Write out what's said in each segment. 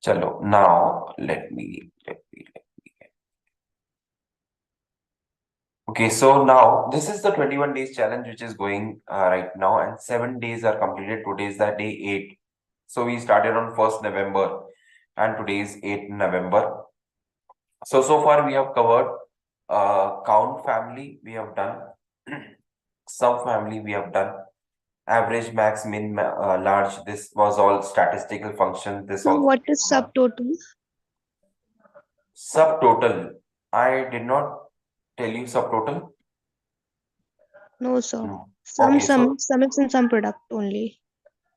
Chalo, now let me. Okay, so now this is the 21 days challenge which is going right now, and 7 days are completed. Today is the day 8. So we started on 1st November, and today is 8th November. So far we have covered count family, we have done sub family, we have done average, max, min, large. This was all statistical functions. This So also what is subtotal? subtotal. I did not tell you subtotal. No, sir. No. Some Okay, sum sum is in some product only.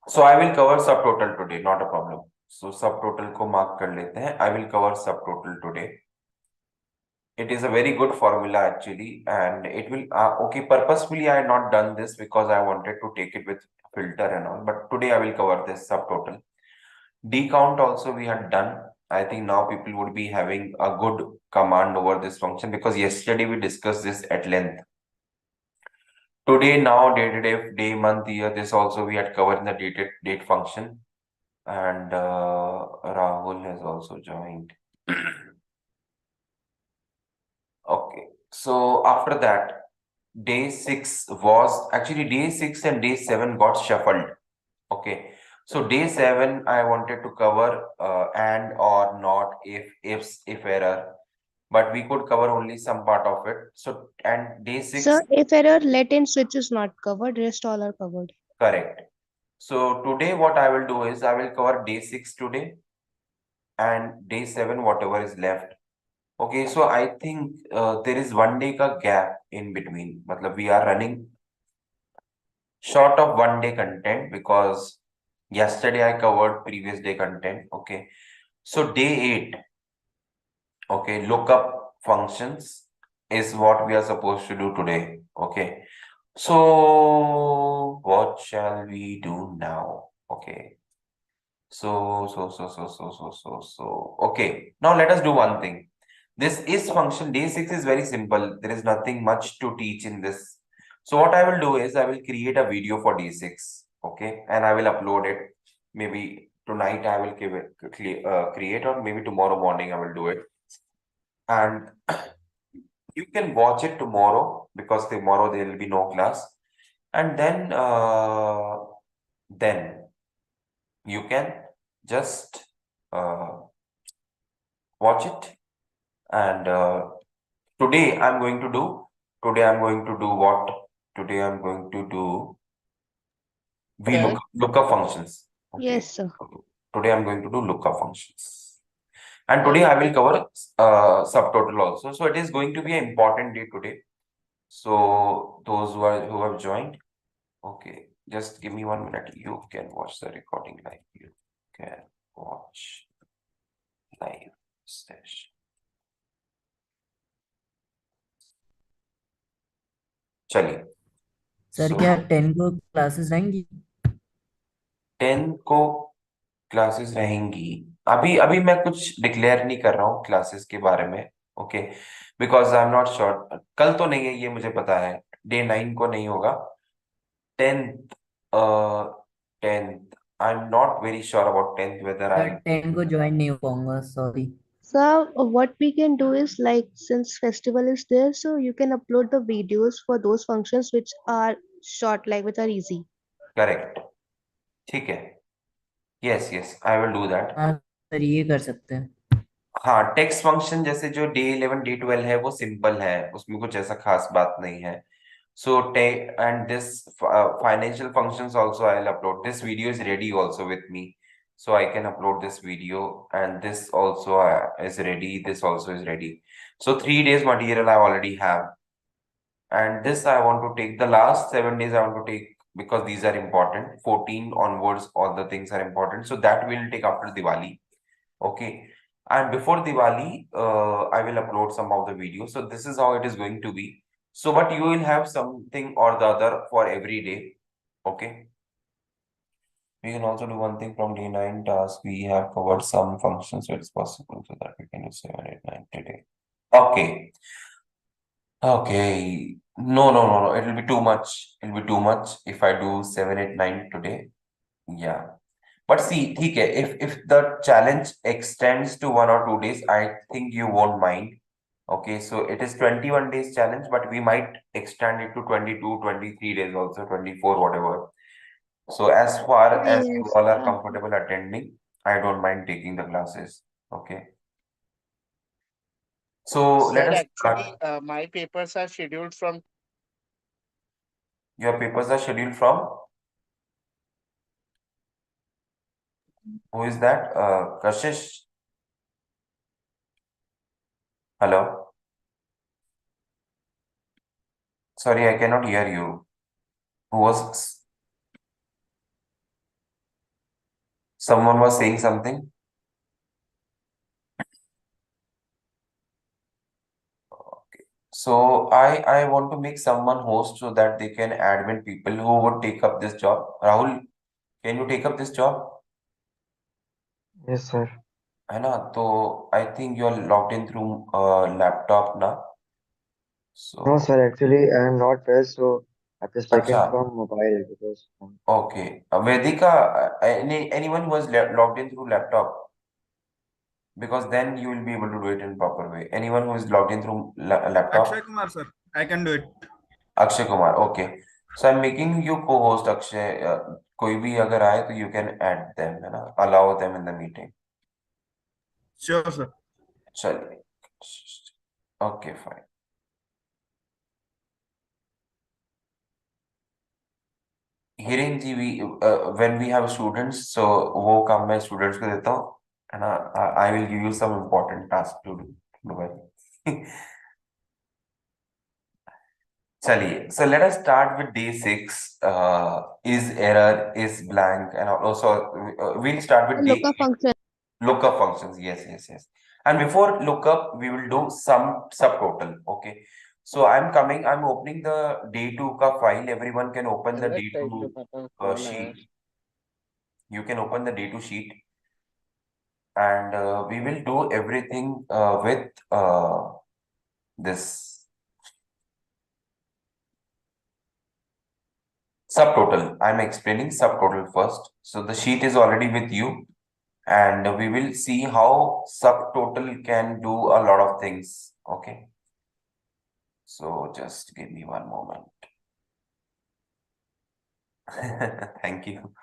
so I will cover subtotal today, not a problem. So subtotal को mark कर लेते हैं. I will cover subtotal today. It is a very good formula actually, and it will okay. Purposefully, I had not done this because I wanted to take it with filter and all. But today I will cover this subtotal. Decount also we had done. I think now people would be having a good command over this function because yesterday we discussed this at length. Today, now, day, month, year, this also we had covered in the date function. And Rahul has also joined. Okay, so after that, day 6 was actually day 6 and day 7 got shuffled. Okay, so day 7 I wanted to cover and or not, if error, but we could cover only some part of it. So, and day 6, Sir, if error let in switch is not covered, rest all are covered. correct. So today what I will do is I will cover day 6 today and day 7 whatever is left. Okay, so I think there is 1 day ka gap in between. Matlab we are running short of 1 day content because yesterday I covered previous day content. Okay, so day 8, okay, lookup functions is what we are supposed to do today. Okay, so what shall we do now? Okay. So. Okay, now let us do one thing. This is function. Day 6 is very simple. There is nothing much to teach in this. So what I will do is I will create a video for day 6. Okay, and I will upload it. Maybe tonight I will create, or maybe tomorrow morning I will do it. And you can watch it tomorrow because tomorrow there will be no class. And then you can just watch it. And today I'm going to do what? Today I'm going to do we Sir. lookup functions. Okay. Yes, sir. Today I'm going to do lookup functions. And today Yes. I will cover subtotal also. So it is going to be an important day today. So those who have joined, okay, just give me 1 minute. You can watch the recording live. You can watch live session. चलिए. Sir So क्या 10 को classes रहेंगी? 10 को classes रहेंगी. अभी अभी मैं कुछ डिक्लेयर नहीं कर रहा हूँ क्लासेस के बारे में. Okay, because I am not sure. कल तो नहीं है ये मुझे पता है. डे 9 को नहीं होगा. 10th, 10th, I am not very sure about 10th whether sir I. 10 को ज्वाइन नहीं हो पाऊंगा, sorry. Sir, what we can do is like since festival is there, so you can upload the videos for those functions which are short, like which are easy. Correct. ठीक है. Yes yes, I will do that. हाँ sir, ये कर सकते हैं. हाँ, text function जैसे जो डे 11 डे 12 है वो सिंपल है, उसमें कुछ ऐसा खास बात नहीं है. So take and this financial functions also I'll upload. This video is ready also with me, so I can upload this video, and this also is ready. This also is ready. So 3 days material I already have, and this I want to take the last 7 days I want to take because these are important. 14 onwards, all the things are important. So that we'll take after Diwali. Okay, and before Diwali, I will upload some of the videos. So this is how it is going to be. So, but you will have something or the other for every day. Okay. We can also do one thing from day 9 task. We have covered some functions, so it's possible so that we can do 7, 8, 9 today. Okay. Okay. No. It will be too much. It will be too much if I do 7, 8, 9 today. Yeah. But see, ठीक है, if the challenge extends to 1 or 2 days, I think you won't mind. Okay, so it is 21 days challenge, but we might extend it to 22, 23 days also, 24, whatever. So as far as you Yes, all are comfortable attending, I don't mind taking the classes. Okay. So Sir, let us actually, start. my papers are scheduled from Your papers are scheduled from, who is that? Kashish. Hello. Sorry, I cannot hear you. Who was, someone was saying something? So I want to make someone host so that they can admit people who would take up this job. Rahul, can you take up this job? Yes, sir. है ना? तो I think you are logged in through laptop now. No, So sir. Actually, I am not well, so I've just अच्छा, taken from mobile because okay. Vedika, anyone who was logged in through laptop, because then you will be able to do it in proper way. Anyone who is logged in through laptop? Akshay Kumar, sir. I can do it. Akshay Kumar, okay. So I'm making you co-host, Akshay. कोई भी अगर आए तो you can add them, है ना? Allow them in the meeting. Sure, sir. चलिए. Okay, fine. Hiren ji, when we have students, so वो काम मैं students को देता हूँ, है ना? I will give you some important task to do. चलिए, so let us start with day 6. Is error, is blank, and also we'll start with day lookup function. lookup functions. Yes. And before lookup, we will do some subtotal. Okay. So I'm opening the day 2 ka file. Everyone can open the गलत day type 2 का पता call आया sheet. You can open the day 2 sheet, and we will do everything with this subtotal. I'm explaining subtotal first. So the sheet is already with you, and we will see how subtotal can do a lot of things. Okay. So just give me one moment. Thank you.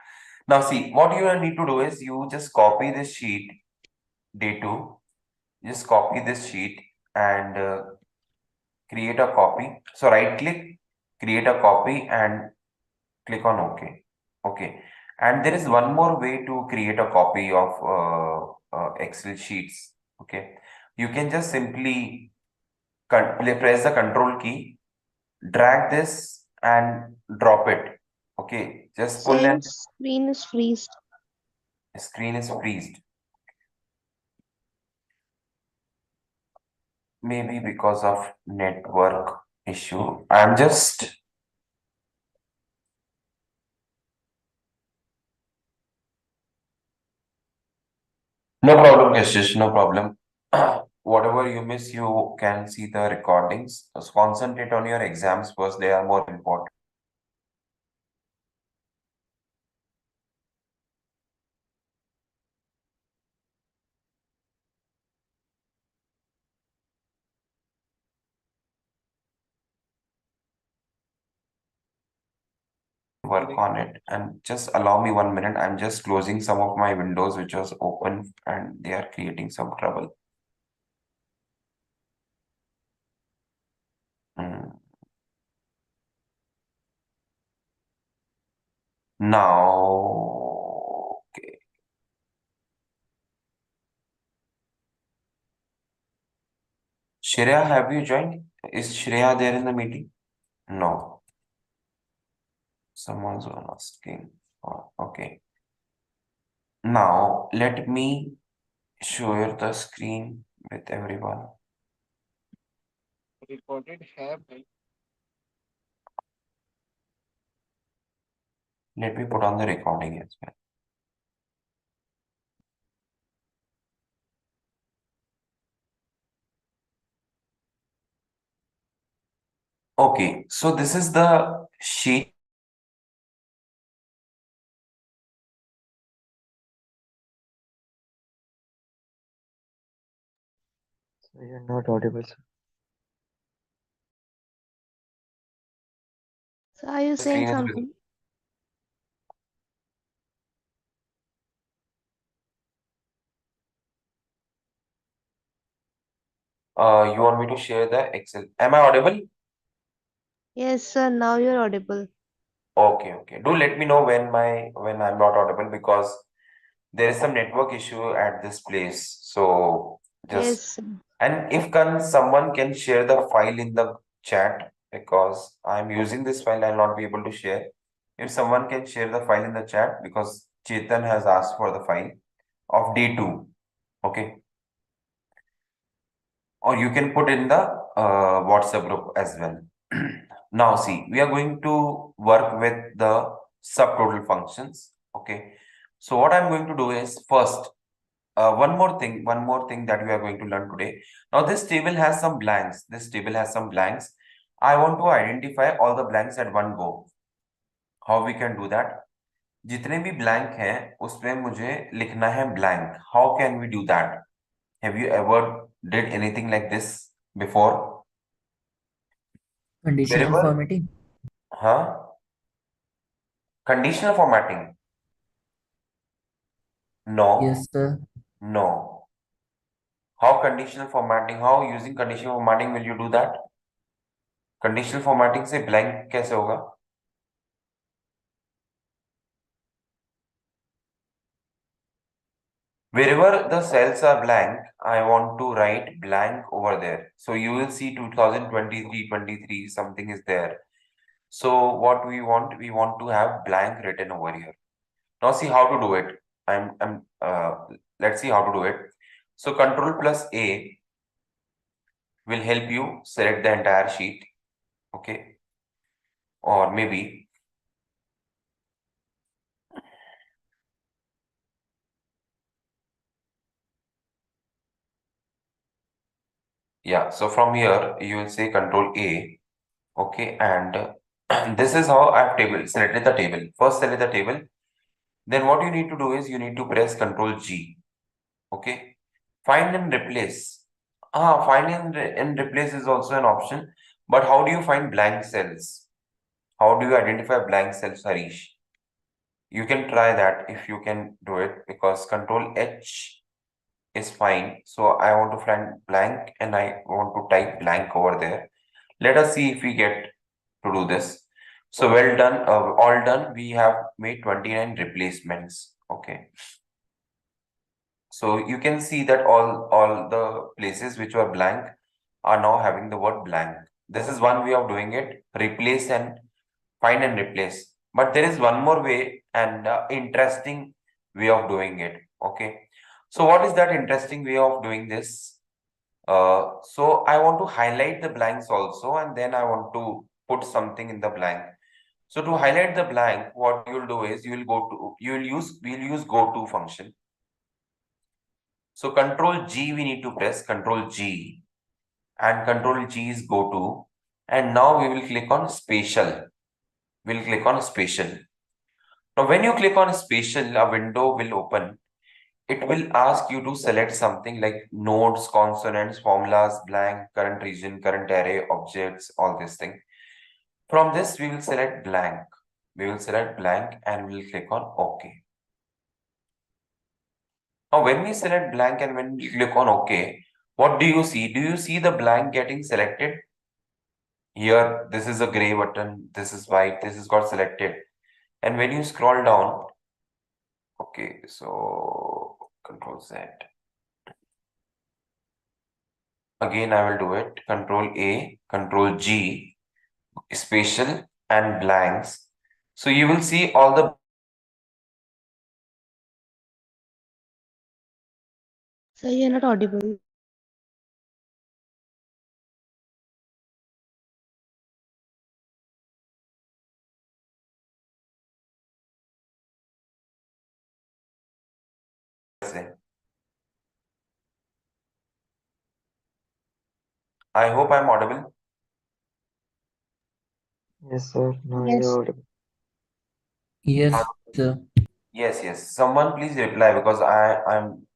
Now see, what you need to do is you just copy this sheet, day 2. Just copy this sheet and create a copy. So right click, create a copy and click on OK. Okay. And there is one more way to create a copy of Excel sheets. Okay. You can just simply press the control key, drag this and drop it. Okay. Just pull Saying and screen is freezed. screen is freezed. Maybe because of network issue. I'm just no problem, Kashish, no problem. Whatever you miss, you can see the recordings. Just concentrate on your exams first, they are more important. Work on it and just allow me 1 minute. I'm just closing some of my windows which was open and they are creating some trouble. Hmm. Now, okay. Shreya, have you joined? Is Shreya there in the meeting? No. Someone's asking. Oh, okay. Now, let me share the screen with everyone. Recorded है भाई Let me put on the recording as well. Okay, so this is the sheet So you're not audible, sir. So are you The saying screen is something? visible. You want me to share the Excel? Am I audible? Yes, sir. Now you're audible. Okay, okay. Do let me know when I'm not audible because there is some network issue at this place. So Yes, just sir. and if someone can share the file in the chat because I'm using this file, I'll not be able to share. If someone can share the file in the chat because Chetan has asked for the file of D2. Okay. Or you can put in the WhatsApp group as well. Now see, we are going to work with the subtotal functions. Okay. So what I'm going to do is first, one more thing that we are going to learn today. Now this table has some blanks. This table has some blanks. I want to identify all the blanks at one go. How we can do that? जितने भी blank हैं उसमें मुझे लिखना है blank. How can we do that? Have you ever did anything like this before? Conditional Wherever, formatting. huh? Conditional formatting? No, Yes, sir. no. How conditional formatting? How using conditional formatting will you do that? Conditional formatting से blank कैसे होगा? Wherever the cells are blank, I want to write blank over there. So you will see 2023, 23, something is there. So what we want to have blank written over here. Now see how to do it. Let's see how to do it. So Control plus A will help you select the entire sheet. Okay. Or maybe yeah, so from here you will say Control A. Okay, and this is how I've selected the table. First select the table. Then what you need to do is you need to press Control G. Okay. Find and replace. Find and replace is also an option. But how do you find blank cells? How do you identify blank cells, Harish? You can try that if you can do it because Control H is fine. So I want to find blank and I want to type blank over there. Let us see if we get to do this. So well done, all done. We have made 29 replacements. Okay. So you can see that all the places which were blank are now having the word blank. This is one way of doing it, replace and find and replace. But there is one more way and interesting way of doing it. Okay. So what is that interesting way of doing this? So I want to highlight the blanks also, and then I want to put something in the blank. So to highlight the blank, what you'll do is we'll use go to function. So Control G we need to press Control G, and Control G is go to, and now we will click on spatial. We'll click on spatial. Now when you click on spatial, a window will open. It will ask you to select something like nodes, consonants, formulas, blank, current region, current array, objects, all this thing. From this, we will select blank. We will select blank and we'll click on OK. Now, when we select blank and when we click on OK, what do you see? Do you see the blank getting selected? Here, this is a gray button, this is white, this is got selected. And when you scroll down, okay, so Control Z. Again, I will do it. Control A, Control G, spatial and blanks. So you will see all the So you're not audible. I hope I'm audible. Yes, sir. Now Yes. you're audible. Yes, sir. Yes. Someone please reply because I'm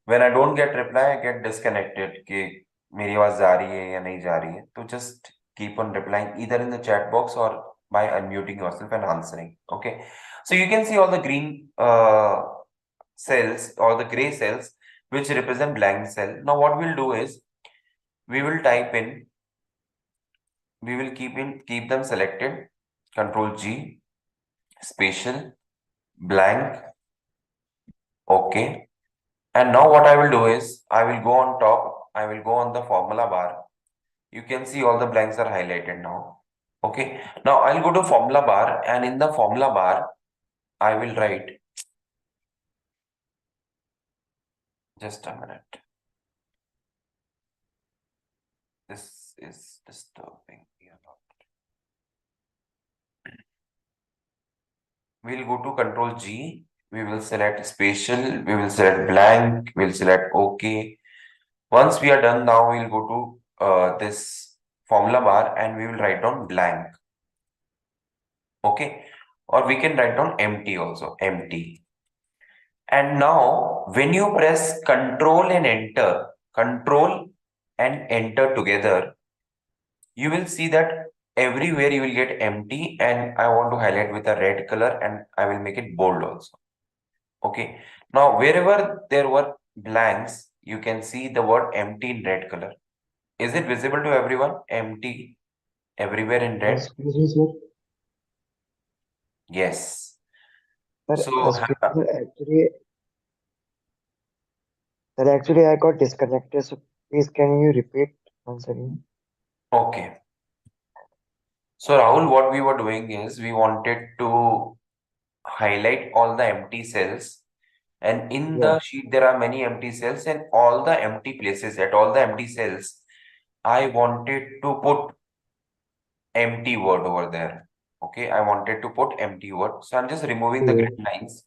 when I don't get reply, I get disconnected. Okay. मेरी आवाज जा रही है या नहीं जा रही है, तो just keep on replying either in the chat box or by unmuting yourself and answering. Okay, so you can see all the green cells or the gray cells which represent blank cell. Now what we'll do is we will type in, we will keep them selected, Control G, spatial, blank, okay. And now what I will do is I will go on top, I will go on the formula bar. You can see all the blanks are highlighted now. Okay, now I'll go to formula bar, and in the formula bar I will write, just a minute, this is disturbing me a lot. We'll go to Control G, we will select spatial, we will select blank, we'll select OK. Once we are done, now we'll go to this formula bar and we will write down blank. Okay, or we can write down empty also, empty. And now when you press Control and Enter together, you will see that everywhere you will get empty, and I want to highlight with a red color and I will make it bold also. Okay, now wherever there were blanks, you can see the word empty in red color. Is it visible to everyone? Empty everywhere in red? Excuse me, sir. Yes. Sir, So, excuse me, actually, I got disconnected. So please, can you repeat once again? okay. So Rahul, what we were doing is we wanted to highlight all the empty cells, and in Yeah. the sheet there are many empty cells, and all the empty places at all the empty cells, I wanted to put empty word over there. Okay, I wanted to put empty word. So I'm just removing the Yeah. grid lines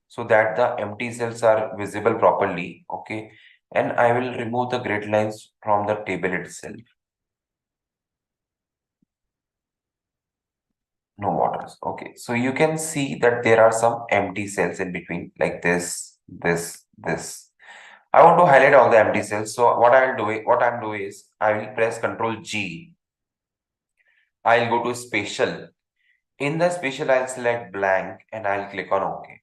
so that the empty cells are visible properly. Okay, and I will remove the grid lines from the table itself. No waters. Okay, so you can see that there are some empty cells in between, like this. I want to highlight all the empty cells. So what I'm doing is I will press Control G. I'll go to spatial. In the spatial, I'll select blank and I'll click on OK.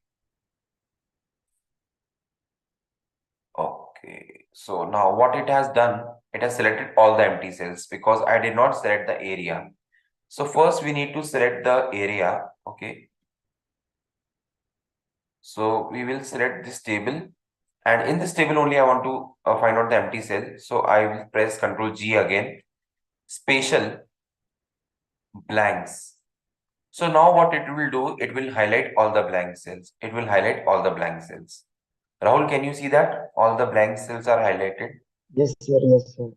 Okay, so now what it has done, it has selected all the empty cells because I did not select the area. So first we need to select the area. Okay, so we will select this table, and in this table only I want to find out the empty cell. So I will press Control G again, spatial, blanks. So now what it will do, it will highlight all the blank cells. It will highlight all the blank cells. Rahul, can you see that all the blank cells are highlighted? Yes, sir. Yes, sir.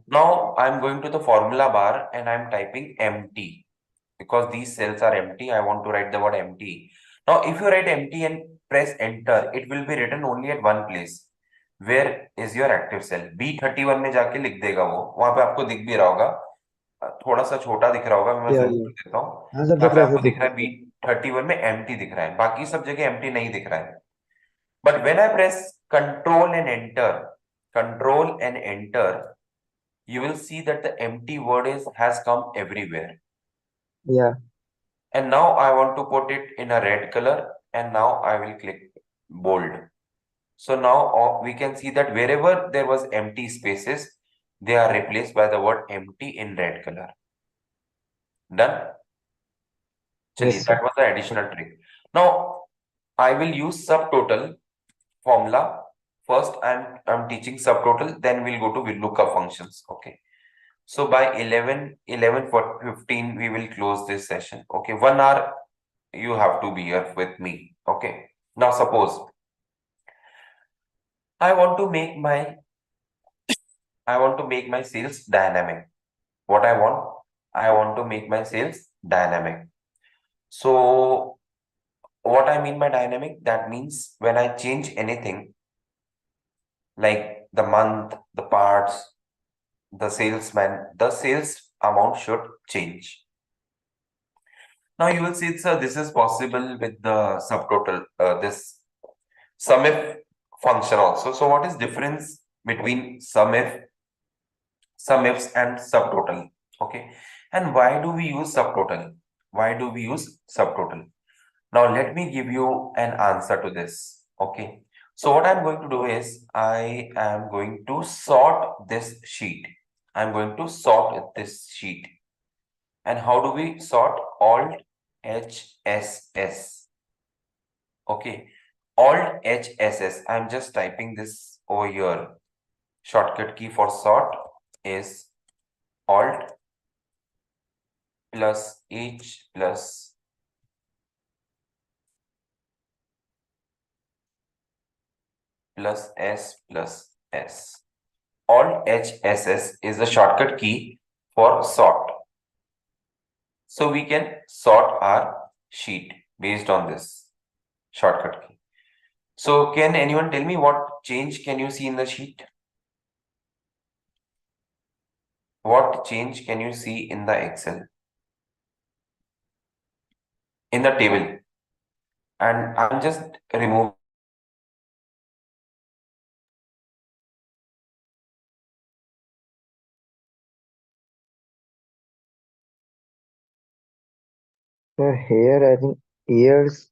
Now I'm going to the formula bar and I'm typing empty because these cells are empty. I want to write the word empty. Now, if you write empty and press enter, it will be written only at one place. Where is your active cell? B31 में जाके लिख देगा वो, वहां पे आपको दिख भी रहा होगा, थोड़ा सा छोटा दिख रहा होगा, मैं Yeah, जूम yeah. कर देता हूँ। हाँ सर, यहाँ दिख पे रहा है आपको सर, दिख दिख रहा रहा है है। B31 में एम्प्टी दिख रहा है, बाकी सब जगह एम्प्टी नहीं दिख रहा है। But when I press control and enter, you will see that the empty word has come everywhere. Yeah. And now I want to put it in a red color, and now I will click bold. So now we can see that wherever there was empty spaces, they are replaced by the word empty in red color. Done? Yes, That sir. was the additional trick. Now I will use subtotal formula. First, I'm teaching subtotal, then we'll go to VLOOKUP functions. Okay. So by 11:15, we will close this session. Okay, 1 hour you have to be here with me. Okay. Now suppose I want to make my sales dynamic. What I want to make my sales dynamic. So what I mean by dynamic, that means when I change anything like the month, the parts, the salesman, the sales amount should change. Now you will see, this is possible with the subtotal, this SUMIF function also. So what is difference between SUMIF sum ifs and subtotal. Okay. And why do we use subtotal? Why do we use subtotal? Now let me give you an answer to this. Okay. So what I'm going to do is I am going to sort this sheet. I'm going to sort this sheet. And how do we sort? Alt H S S. Okay. Alt H S S. I'm just typing this over here. Shortcut key for sort is Alt plus H plus S plus S. Alt HSS is the shortcut key for sort. So we can sort our sheet based on this shortcut key. So can anyone tell me what change can you see in the sheet? What change can you see in the Excel? In the table. And I'm just removing. So here, I think years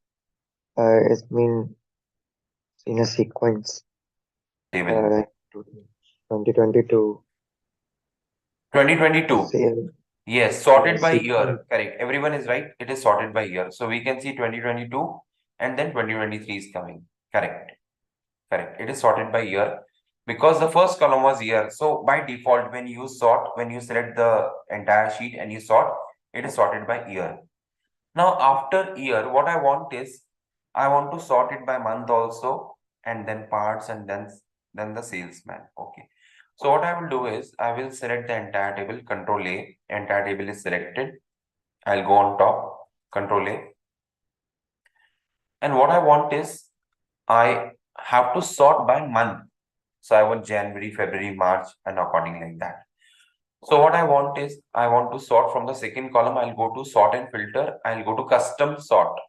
has been in a sequence. Table. Like 2022. 2022. Same. Yes, sorted by sequence. year. Correct. Everyone is right. It is sorted by year. So we can see 2022 and then 2023 is coming. Correct. Correct. It is sorted by year because the first column was year. So by default, when you sort, when you select the entire sheet and you sort, it is sorted by year. Now after year, what I want is I want to sort it by month also, and then parts, and then the salesman. Okay. So what I will do is I will select the entire table, Control A. Entire table is selected. I'll go on top, Control A. And what I want is I have to sort by month. So I want January, February, March, and according like that. So what I want is I want to sort from the second column. I'll go to sort and filter. I'll go to custom sort.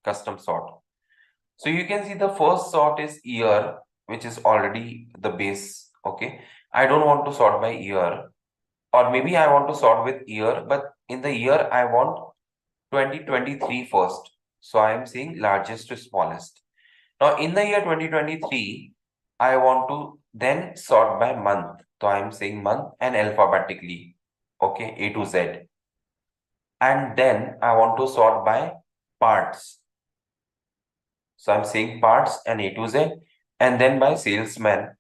Custom sort. So you can see the first sort is year, which is already the base. Okay. I don't want to sort by year, or maybe I want to sort with year, but in the year I want 2023 first. So I am saying largest to smallest. Now in the year 2023, I want to then sort by month. So I am saying month and alphabetically. Okay, A to Z. And then I want to sort by parts. So I'm saying parts and A to Z, and then by salesman,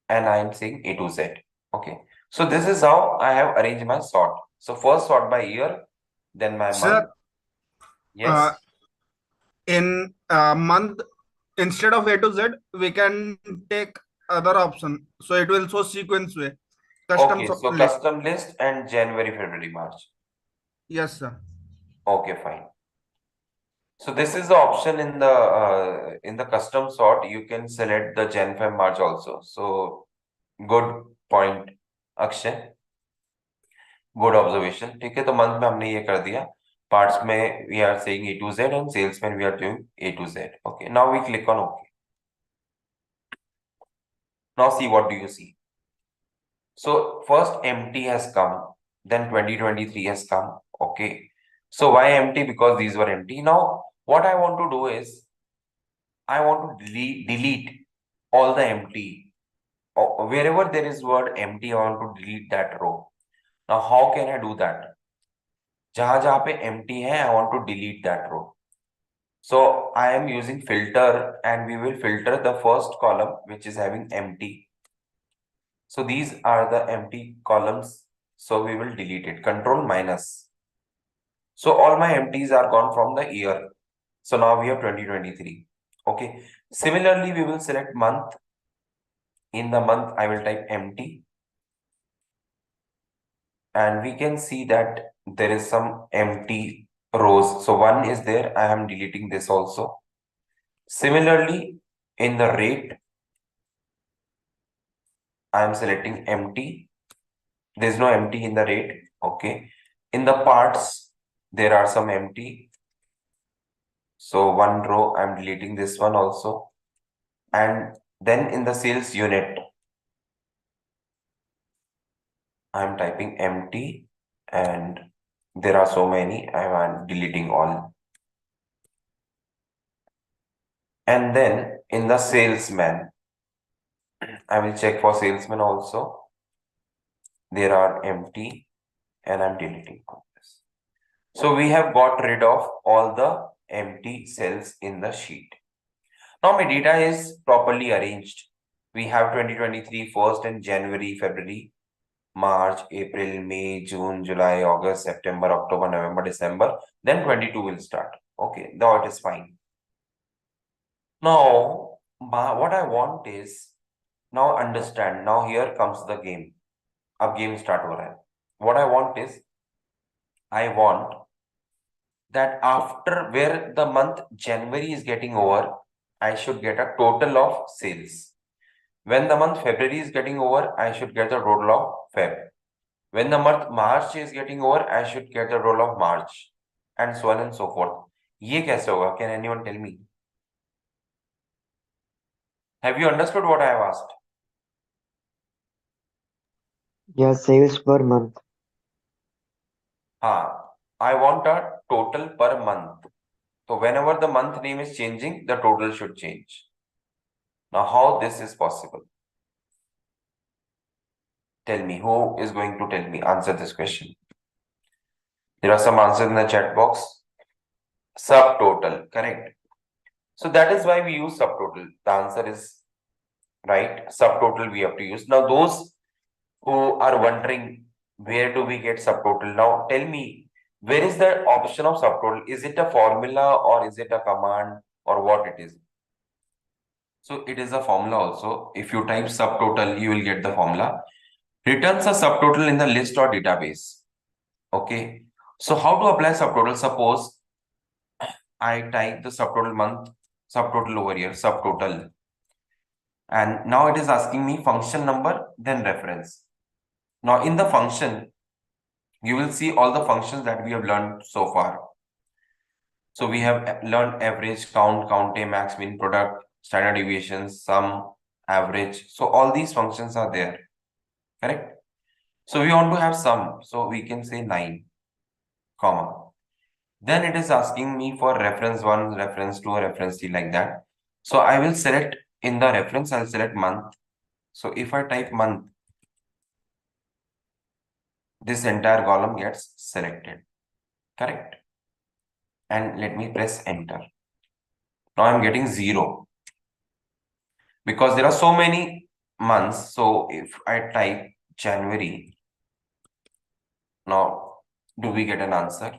and I am saying A to Z. Okay. So this is how I have arranged my sort. So first sort by year, then by month. Sir, Yes. in month, instead of A to Z, we can take other option. So it will show sequence way. Custom Okay, so list. custom list and January, February, March. Yes, sir. Okay, fine. So this is the option in the custom sort. You can select the Jan, Feb, March also. So good point, Akshay. Good observation. ठीक है, तो month में हमने ये कर दिया. Parts में we are saying A to Z, and salesman we are doing A to Z. Okay, now we click on OK. Now see, what do you see? So first empty has come, then 2023 has come. Okay. So why empty? Because these were empty. Now what I want to do is I want to delete all the empty. Wherever there is word empty, I want to delete that row. Now how can I do that? जहां जहां पे empty है, I want to delete that row. So I am using filter, and we will filter the first column which is having empty. So these are the empty columns. So we will delete it. Control minus. So all my empties are gone from the year. So now we have 2023. Okay. Similarly, we will select month. In the month, I will type empty. And we can see that there is some empty rows. So one is there. I am deleting this also. Similarly, in the rate, I am selecting empty. There's no empty in the rate. Okay. In the parts, there are some empty. So one row, I'm deleting this one also. And then in the sales unit, I'm typing empty and there are so many. I'm deleting all. And then in the salesman, I will check for salesman also. There are empty and I'm deleting all this. So we have got rid of all the empty cells in the sheet. Now my data is properly arranged. We have 2023 first and January, February, March, April, May, June, July, August, September, October, November, December. Then 22 will start. Okay, now it is fine. Now, what I want is, now understand, now here comes the game. अब game start हो रहा है. What I want is, I want that after where the month January is getting over, I should get a total of sales. When the month February is getting over, I should get the total of Feb. When the month March is getting over, I should get the total of March, and so on and so forth. ये कैसे होगा? Can anyone tell me? Have you understood what I have asked? Yeah, sales per month. I want a total per month. So whenever the month name is changing, the total should change. Now, how this is possible? Tell me, who is going to tell me? Answer this question. There are some answers in the chat box. Subtotal, correct. So that is why we use subtotal. The answer is right. Subtotal we have to use. Now, those who are wondering where do we get subtotal? Now, tell me, where is the option of subtotal? Is it a formula or is it a command or what it is? So it is a formula also. If you type subtotal, you will get the formula. Returns a subtotal in the list or database. Okay. So how to apply subtotal? Suppose I type the subtotal month, subtotal over here, subtotal. And now it is asking me function number, then reference. Now in the function, you will see all the functions that we have learned so far. So we have learned average, count, count a, max, min, product, standard deviations, sum, average. So all these functions are there, correct? So we want to have sum. So we can say 9, comma. Then it is asking me for reference 1, reference 2, reference 3 like that. So I will select in the reference, I'll select month. So if I type month, this entire column gets selected, correct? And let me press enter. Now I'm getting 0 because there are so many months. So if I type January, now do we get an answer?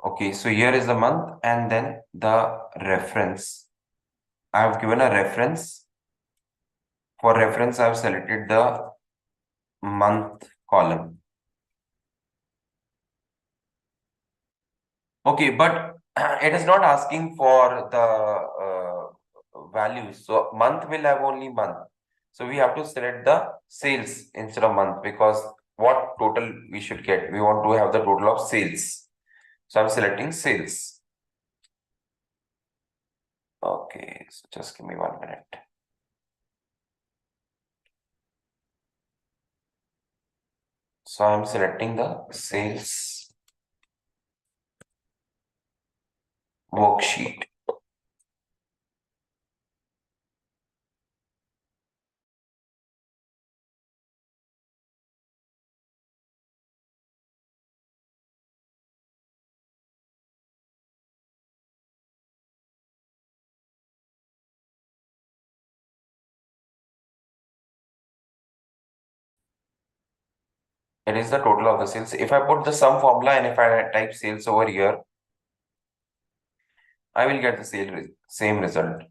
Okay, so here is the month and then the reference. I have given a reference. For reference, I have selected the month column. Okay, but it is not asking for the values. So month will have only month. So we have to select the sales instead of month because what total we should get? We want to have the total of sales. So I'm selecting sales. Okay, so just give me 1 minute. So I'm selecting the sales worksheet. It is the total of the sales. If I put the sum formula and if I type sales over here, I will get the same result.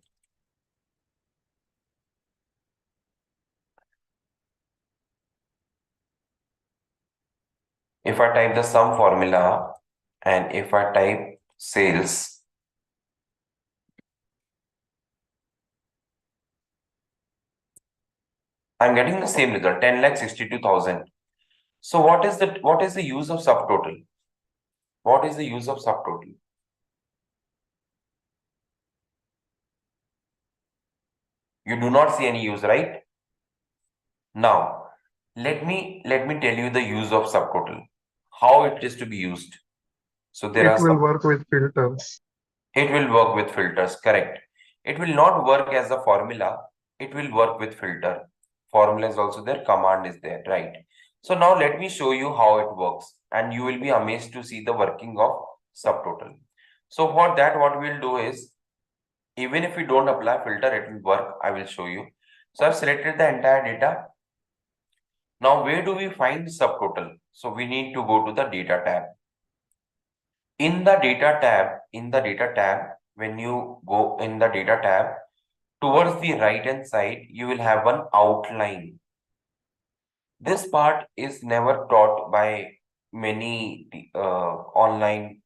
If I type the sum formula and if I type sales, I'm getting the same result, 10,62,000. So what is the use of subtotal? What is the use of subtotal? You do not see any use, right? Now, let me tell you the use of subtotal, how it is to be used. So there are It will some. work with filters. It will work with filters, correct. It will not work as a formula. It will work with filter. Formula is also there, command is there, right? So now let me show you how it works, and you will be amazed to see the working of subtotal. So for that, what we'll do is, even if we don't apply filter, it will work. I will show you. So I've selected the entire data. Now, where do we find subtotal? So we need to go to the data tab. In the data tab, when you go in the data tab, towards the right hand side, you will have one outline. This part is never taught by many online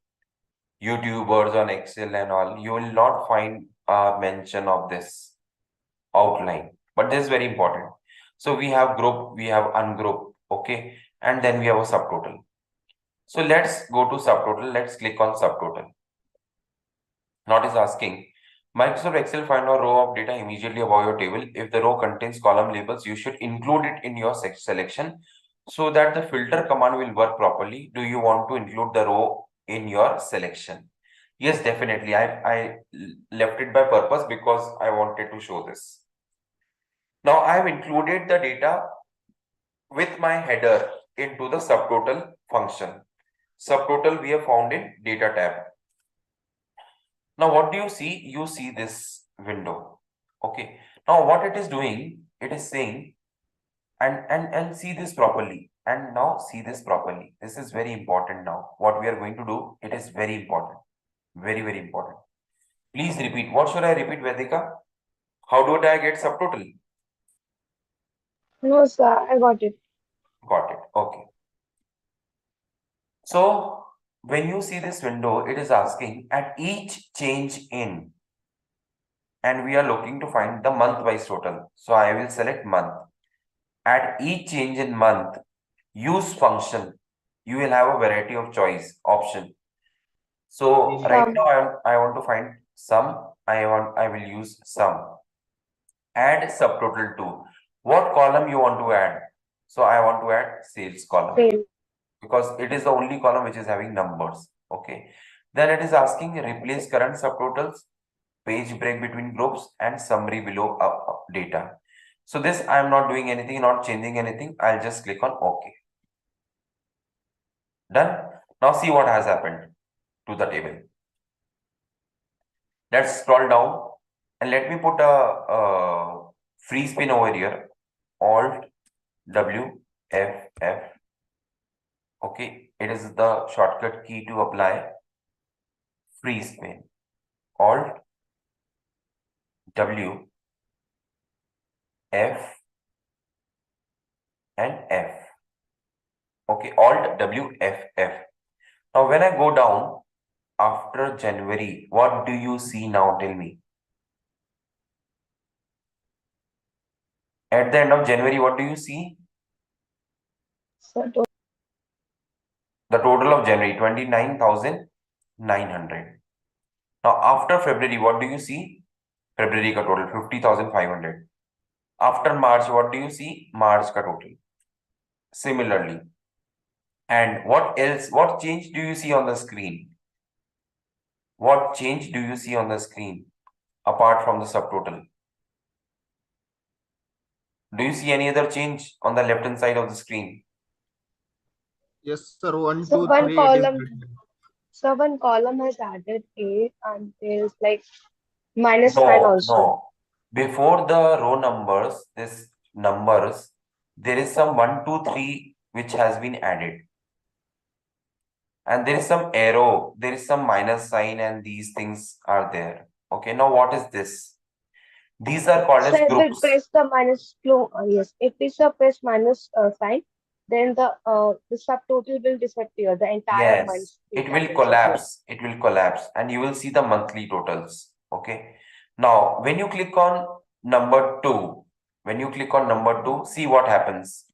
YouTubers on Excel and all. You will not find a mention of this outline, but this is very important. So we have group, we have ungroup, okay, and then we have a subtotal. So let's go to subtotal. Let's click on subtotal. Now it is asking, Microsoft Excel find a row of data immediately above your table. If the row contains column labels, you should include it in your selection so that the filter command will work properly. Do you want to include the row in your selection? Yes, definitely. I left it by purpose because I wanted to show this. Now I have included the data with my header into the subtotal function. Subtotal we have found in data tab. Now what do you see? You see this window. Okay. Now what it is doing, it is saying, and see this properly. And now see this properly. This is very important now. What we are going to do, it is very important. Very, very important. Please repeat. What should I repeat, Vedika? How do I get subtotal? No, sir, I got it. Got it. Okay. So when you see this window, it is asking at each change in, and we are looking to find the month-wise total. So I will select month. At each change in month, use function. You will have a variety of choice option. So right now I want to find sum. I will use sum. Add subtotal to. What column you want to add? So I want to add sales column. Same. Because it is the only column which is having numbers. Okay. Then it is asking replace current subtotals, page break between groups, and summary below data. So this I am not doing anything, not changing anything. I'll just click on OK. Done. Now see what has happened to the table. Let's scroll down and let me put a freeze pin over here. Alt W F F. Okay, it is the shortcut key to apply freeze pin. Alt W F and F. Okay, Alt W F F. Now when I go down after January, what do you see now? Tell me. At the end of January, what do you see? So, The total of January, 29,900. Now after February, what do you see? February ka total, 50,500. After March, what do you see? March ka total. Similarly. And what else? What change do you see on the screen? What change do you see on the screen apart from the subtotal? Do you see any other change on the left hand side of the screen? Yes, sir. 1, So 2, one 3. It is column, written. so one column has added 8 and there's like -9 also. No. Before the row numbers, this numbers, there is some 1, 2, 3 which has been added. And there is some arrow, there is some minus sign, and these things are there. Okay, now what is this? These are called So as if we groups. press the minus clue, yes, if we press minus sign, then the subtotal will disappear. The entire month's Yes, it data will disappear. collapse. It will collapse, and you will see the monthly totals. Okay. Now, when you click on number 2, see what happens.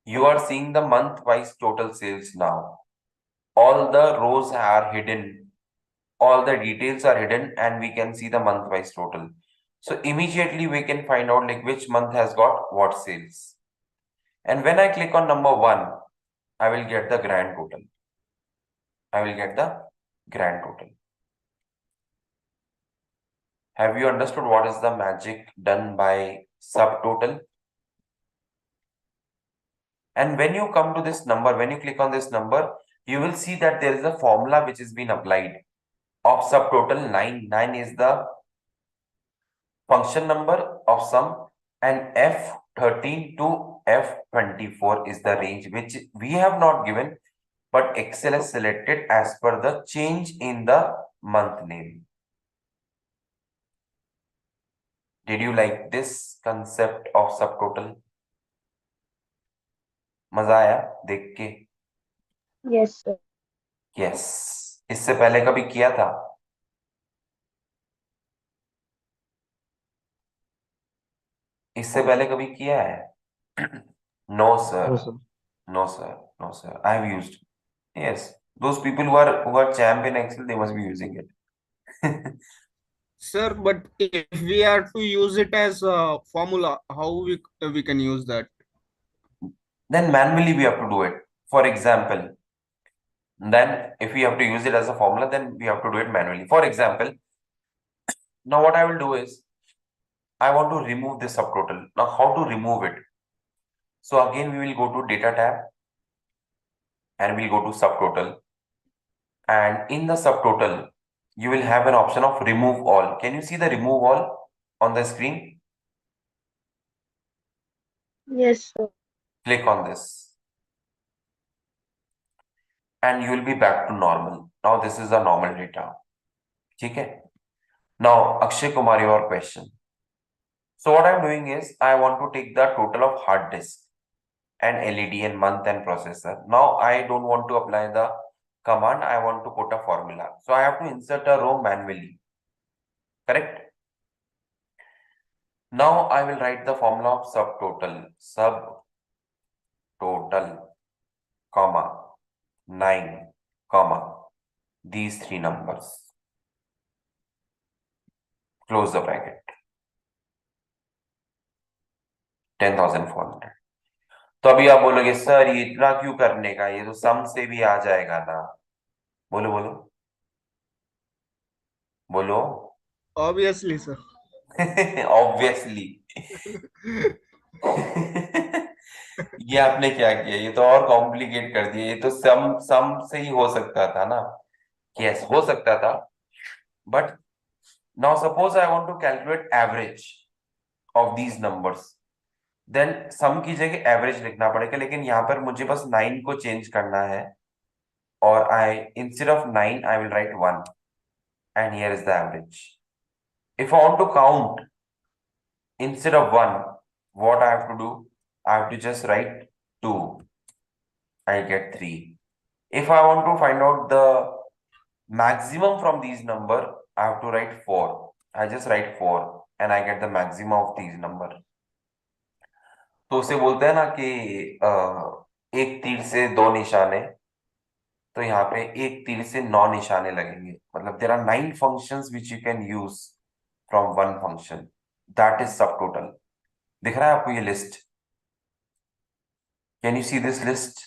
You are seeing the month-wise total sales now. all the rows are hidden, all the details are hidden, and we can see the month-wise total. So immediately we can find out like which month has got what sales. And when I click on number 1, I will get the grand total. I will get the grand total. Have you understood what is the magic done by subtotal? And when you come to this number, when you click on this number, you will see that there is a formula which has been applied of subtotal 9. 9 is the function number of sum, and F13 to F24 is the range which we have not given, but Excel has selected as per the change in the month name. Did you like this concept of subtotal? मजा आया देख के? Yes, sir. Yes. इससे पहले कभी किया था? इससे पहले कभी किया है? No, sir. No, sir. No, sir. No, sir. I have used. Yes. Those people who are champ in Excel, they must be using it. Sir, but if we are to use it as a formula, how we can use that? Then manually we have to do it. For example, then if we have to use it as a formula, then we have to do it manually. For example, now what I will do is, I want to remove this subtotal. Now how to remove it? So again, we will go to data tab and we'll go to subtotal. And in the subtotal, you will have an option of remove all. Can you see the remove all on the screen? Yes, sir. Click on this. And you will be back to normal. Now this is the normal data. Okay? Now, Akshay Kumar, your question. So what I'm doing is, I want to take the total of hard disk and LED and month and processor. Now I don't want to apply the command, I want to put a formula. So I have to insert a row manually. Correct? Now I will write the formula of subtotal. Subtotal, comma, 9, comma, these 3 numbers. Close the bracket. 10,400. तो अभी आप बोलोगे sir ये इतना क्यों करने का, ये तो सम से भी आ जाएगा ना. बोलो बोलो बोलो. Obviously, sir. ऑब्वियसली. ये आपने क्या किया, ये तो और कॉम्प्लिकेट कर दिया. ये तो सम से ही हो सकता था ना. यस, हो सकता था, but now suppose I want to calculate average of these numbers, then sum की जगह एवरेज लिखना पड़ेगा. लेकिन यहाँ पर मुझे बस 9 को चेंज करना है, और I instead of 9 I will write 1, and here is the average. If I want to count instead of 1, what I have to do? I have to just write 2. I get 3. If I want to find out the maximum from these number, I have to write 4. I just write 4 and I get the maximum of these number. तो उसे बोलते हैं ना कि एक तीर से 2 निशाने, तो यहाँ पे एक तीर से 9 निशाने लगेंगे. मतलब there are 9 functions which you can use from one function. That is subtotal. दिख रहा है आपको ये list? Can you see this list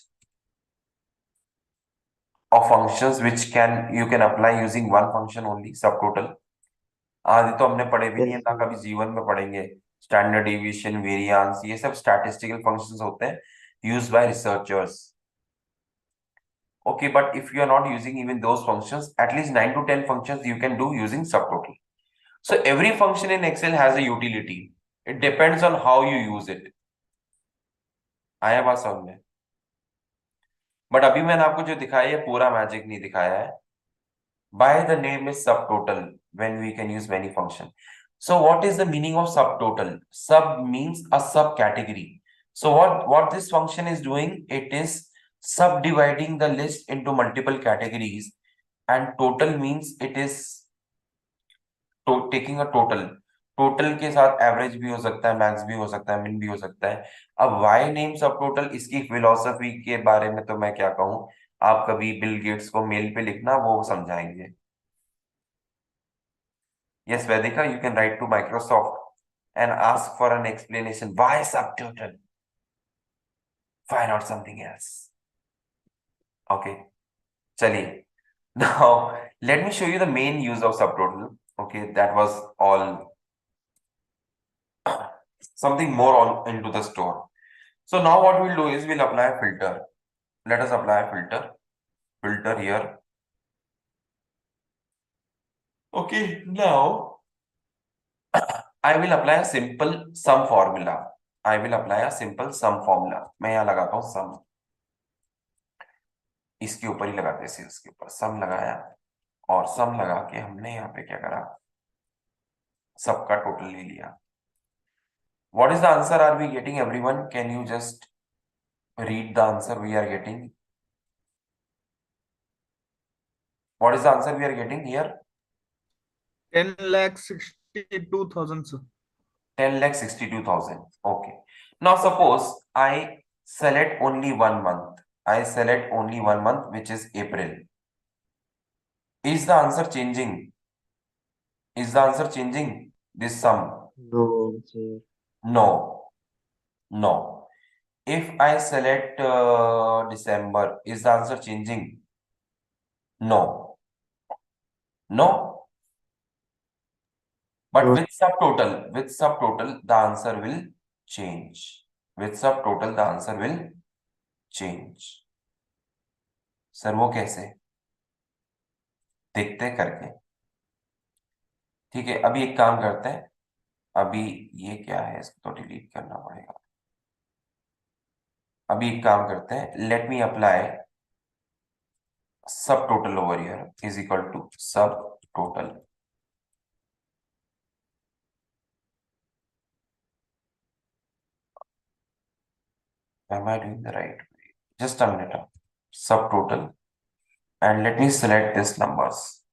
of functions which you can apply using one function only, subtotal? आदि तो हमने पढ़े भी नहीं है, ना कभी जीवन में पढ़ेंगे. स्टैंडर्ड डेविएशन, वेरिएंस, ये सब स्टैटिस्टिकल फंक्शंस होते हैं used by researchers. Okay, but if you are not using even those functions, at least 9 to 10 functions you can do using subtotal. So every function in Excel has a utility. It depends on how you use it. आया बात समझ में? But अभी मैंने आपको जो दिखाया है पूरा मैजिक नहीं दिखाया है. By the name is subtotal when we can use many function. So what is the meaning of subtotal? Sub means a subcategory. So what this function is doing, it is subdividing the list into multiple categories, and total means it is taking a total. Total के साथ average भी हो सकता है, max भी हो सकता है, मिन भी हो सकता है. अब वाई नेम सबटोटल, इसकी फिलोसफी के बारे में तो मैं क्या कहूँ. आप कभी बिल गेट्स को मेल पे लिखना, वो समझाएंगे। Yes, Vedika, you can write to Microsoft and ask for an explanation. Why subtotal? Why not something else? Okay, chaliye. Now, let me show you the main use of subtotal. Okay, that was all something more on into the store. So now what we'll do is we'll apply a filter. Let us apply a filter. Filter here. Okay, now I will apply a simple sum formula. I will apply a simple sum formula. मैं यहाँ लगाता हूँ sum. इसके ऊपर ही लगाते हैं, इसके ऊपर सम लगाया और सम लगा के हमने यहाँ पे क्या करा, सबका टोटल ले लिया। What is the answer are we getting, everyone? Can you just read the answer we are getting? What is the answer we are getting here? 10,62,000, sir. 10,62,000. Okay. Now suppose I select only 1 month. I select only 1 month, which is April. Is the answer changing? Is the answer changing this sum? No, sir. No. No. If I select December, is the answer changing? No. No. But No. with subtotal, the answer will change. With subtotal, the answer will change. Sir वो कैसे देखते हैं करके? ठीक है, अभी एक काम करते हैं। अभी ये क्या है, इसको तो डिलीट करना पड़ेगा। अभी एक काम करते हैं, let me apply subtotal over here is equal to subtotal. Am I doing the right way? Just a minute. Subtotal, and let me select this numbers.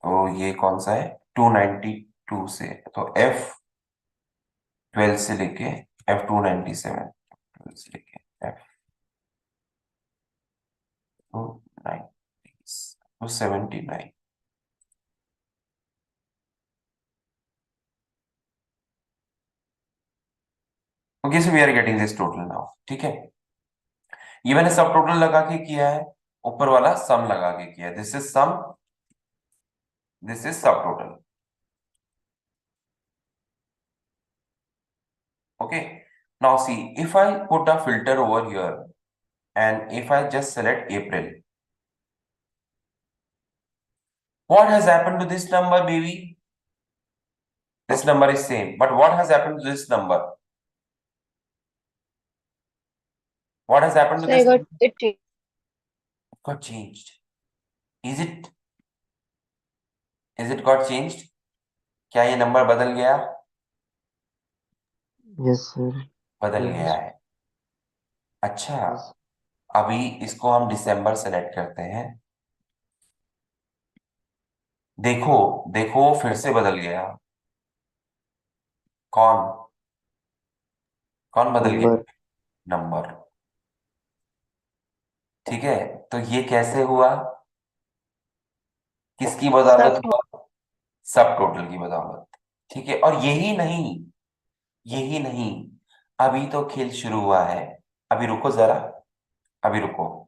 तो ये कौन सा है, 292 से, तो F12 से लेके F297, से लेके F279। Okay, so we are getting this total now. ठीक है, ये मैंने सब टोटल लगा के किया है, ऊपर वाला सम लगा के किया है। This is sum, this is subtotal. Okay, now see, if I put a filter over here and if I just select April, what has happened to this number, baby? This number is same, but what has happened to this number? What has happened to So I this got number? it changed. It got changed. Is it? Is it got changed? क्या ये number बदल गया? Yes, sir. बदल Yes. गया है। अच्छा, Yes. अभी इसको हम दिसंबर सेलेक्ट करते हैं। देखो देखो, वो फिर से बदल गया। कौन कौन बदल गया? Number. नंबर। ठीक है, तो ये कैसे हुआ, किसकी बदौलत Sub हुआ? सब टोटल की बदौलत। ठीक है, और यही नहीं, यही नहीं, अभी तो खेल शुरू हुआ है। अभी रुको जरा, अभी रुको।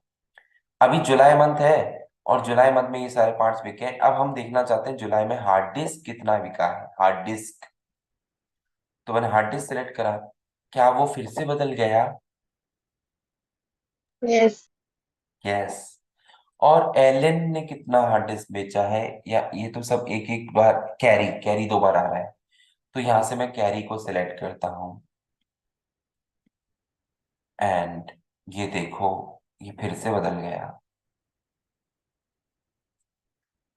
अभी जुलाई मंथ है और जुलाई मंथ में ये सारे पार्ट्स बिके हैं। अब हम देखना चाहते हैं जुलाई में हार्ड डिस्क कितना बिका है, हार्ड डिस्क। तो मैंने हार्ड डिस्क सेलेक्ट करा, क्या वो फिर से बदल गया? yes. यस। और एलन ने कितना हार्ड डिस्क बेचा है, या ये तो सब एक एक बार, कैरी कैरी 2 बार आ रहा है, तो यहां से मैं कैरी को सिलेक्ट करता हूं एंड ये देखो, ये फिर से बदल गया।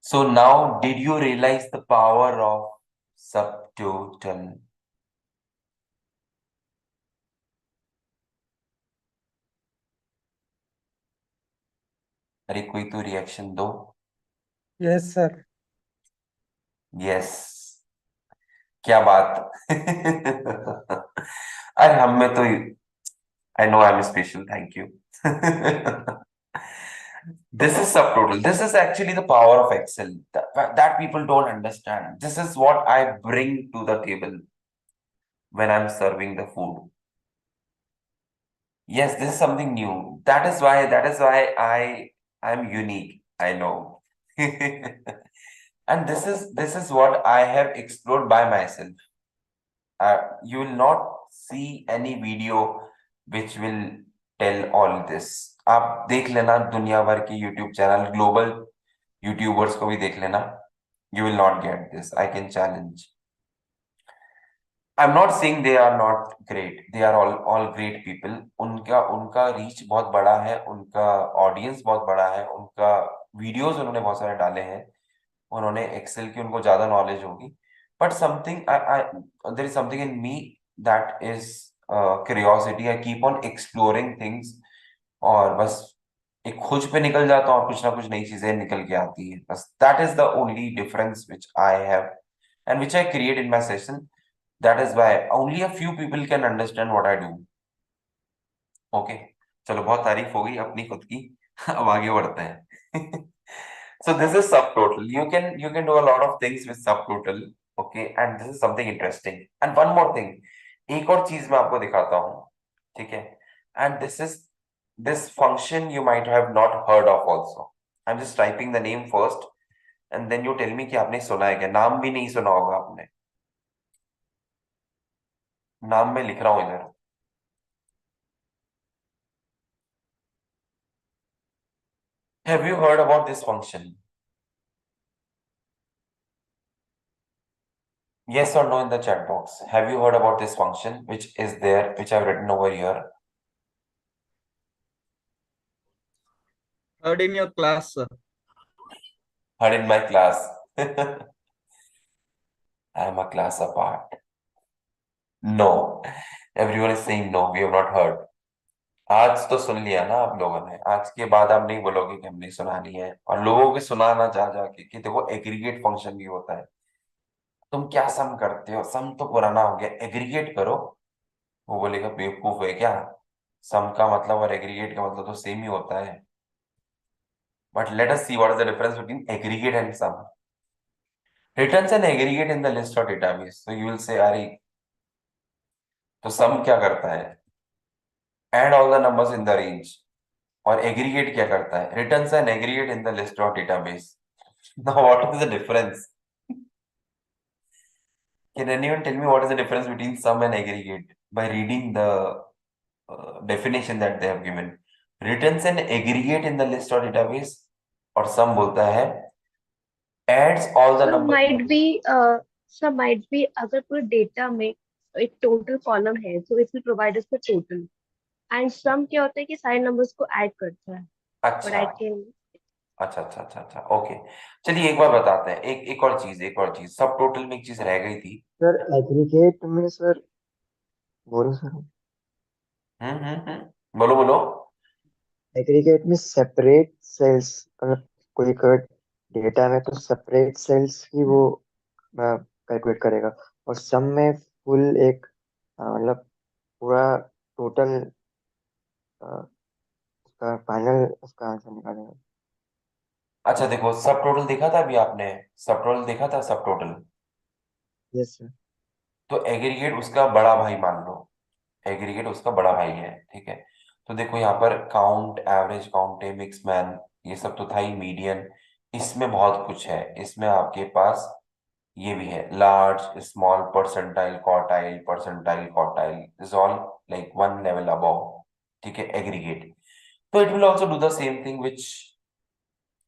So now did you realise the power of subtotal? अरे कोई तो रिएक्शन दो। Yes sir. यस, क्या बात। अरे हम में तो I know I'm special. Thank you. This is subtotal. This is actually the power of Excel that people don't understand. This is what I bring to the table when I'm serving the food. Yes, this is something new. I'm unique. I know. And this is what I have explored by myself. You will not see any video which will tell all this. आप देख लेना दुनिया भर के YouTube channel, global YouTubers को भी देख लेना. You will not get this. I can challenge. I'm not saying they are not great. They are all great people. उनका रीच बहुत बड़ा है, उनका ऑडियंस बहुत बड़ा है, उनका वीडियोस उन्होंने बहुत सारे डाले हैं, उन्होंने एक्सेल की उनको ज्यादा नॉलेज होगी. But there is something in me that is curiosity. I keep on exploring things और बस एक खोज पे निकल जाता हूँ और कुछ ना कुछ नई चीजें निकल के आती है. बस that is the only difference which I have and which I create in my session. That is why only a few people can understand what I do. Okay, चलो बहुत तारीफ हो गई अपनी खुद की. अब आगे बढ़ते हैं. So this is subtotal. You can do a lot of things with subtotal. Okay, and this is something interesting. And one more thing, एक और चीज मैं आपको दिखाता हूँ. ठीक है. And this function you might have not heard of also. I'm just typing the name first and then you tell me कि आपने सुना है क्या. नाम भी नहीं सुना होगा आपने. नाम मैं लिख रहा हूं इधर. Have you heard about this function? Yes or no in the chat box. Have you heard about this function which is there, which I've written over here? Heard in your class, sir. Heard in my class. I am a class apart. No. Everyone is saying no, we have not heard. आज तो सुन लिया ना आप लोगों ने. आज के बाद आप नहीं बोलोगे कि हमने सुनानी है और लोगों को सुनाना जा जाके कि देखो एग्रीगेट फंक्शन भी होता है. तुम क्या सम करते हो? सम तो पुराना हो गया, एग्रीगेट करो. वो बोलेगा बेवकूफ है क्या? सम का मतलब और एग्रीगेट का मतलब तो सेम ही होता है. But let us see what is the difference between aggregate and sum. Returns an aggregate in the list or database. So you will say, अरे तो sum क्या करता है? Add all the numbers in the range. और aggregate क्या करता है? Returns an aggregate in the list or database. Now what is the difference? Can anyone tell me what is the difference between sum and aggregate by reading the definition that they have given? Returns an aggregate in the list or database और sum बोलता है adds all the So numbers. might be अगर कोई data में एक total column है तो it will provide us the total and sum क्या होता है कि सारे नंबर्स को ऐड करता है. बट आई अच्छा कैन अच्छा. ओके, चलिए एक बार बताते हैं. एक और चीज सब टोटल में एक चीज रह गई थी. सर एग्रीगेट में सर बोलो सर. बोलो. एग्रीगेट में सेपरेट सेल्स, मतलब कोई डेटा में तो सेपरेट सेल्स ही वो कैलकुलेट करेगा और सम में फुल एक मतलब पूरा टोटल उसका फाइनल उसका आंसर निकालेगा. अच्छा देखो, सब टोटल देखा था अभी आपने? सब टोटल देखा था सब टोटल. Yes sir. तो एग्रीगेट उसका बड़ा भाई मान लो. एग्रीगेट उसका बड़ा भाई है. ठीक है. तो देखो यहाँ पर count, average, count, mix man, ये सब तो था ही. मीडियन, इसमें बहुत कुछ है. इसमें आपके पास ये भी है, large, small, percentile, quartile is all like one level above. ठीक है, एग्रीगेट. तो it will also do the same thing which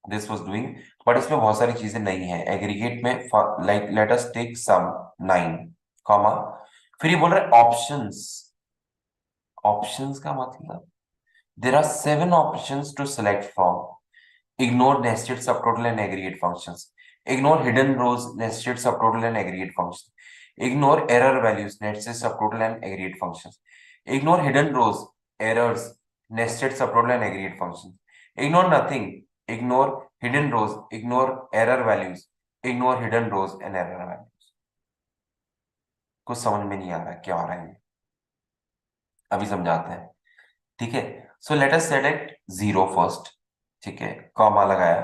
this was doing, but इसमें बहुत सारी चीजें नहीं है. एग्रीगेट में like let us take some 9 comma, फिर ये बोल रहे ऑप्शंस. ऑप्शंस का मतलब there are 7 options to select from. Ignore nested subtotal and aggregate functions. Ignore hidden rows, nested subtotal and aggregate functions. Ignore error values, nested subtotal and aggregate functions. Ignore hidden rows, errors, nested subtotal and aggregate functions. Ignore nothing. Ignore hidden rows, ignore error values, ignore hidden rows and error values. कुछ समझ में नहीं आ रहा क्या हो रहा है. अभी समझाते हैं. ठीक है, so let us set it 0 first, ठीक है, कॉमा लगाया,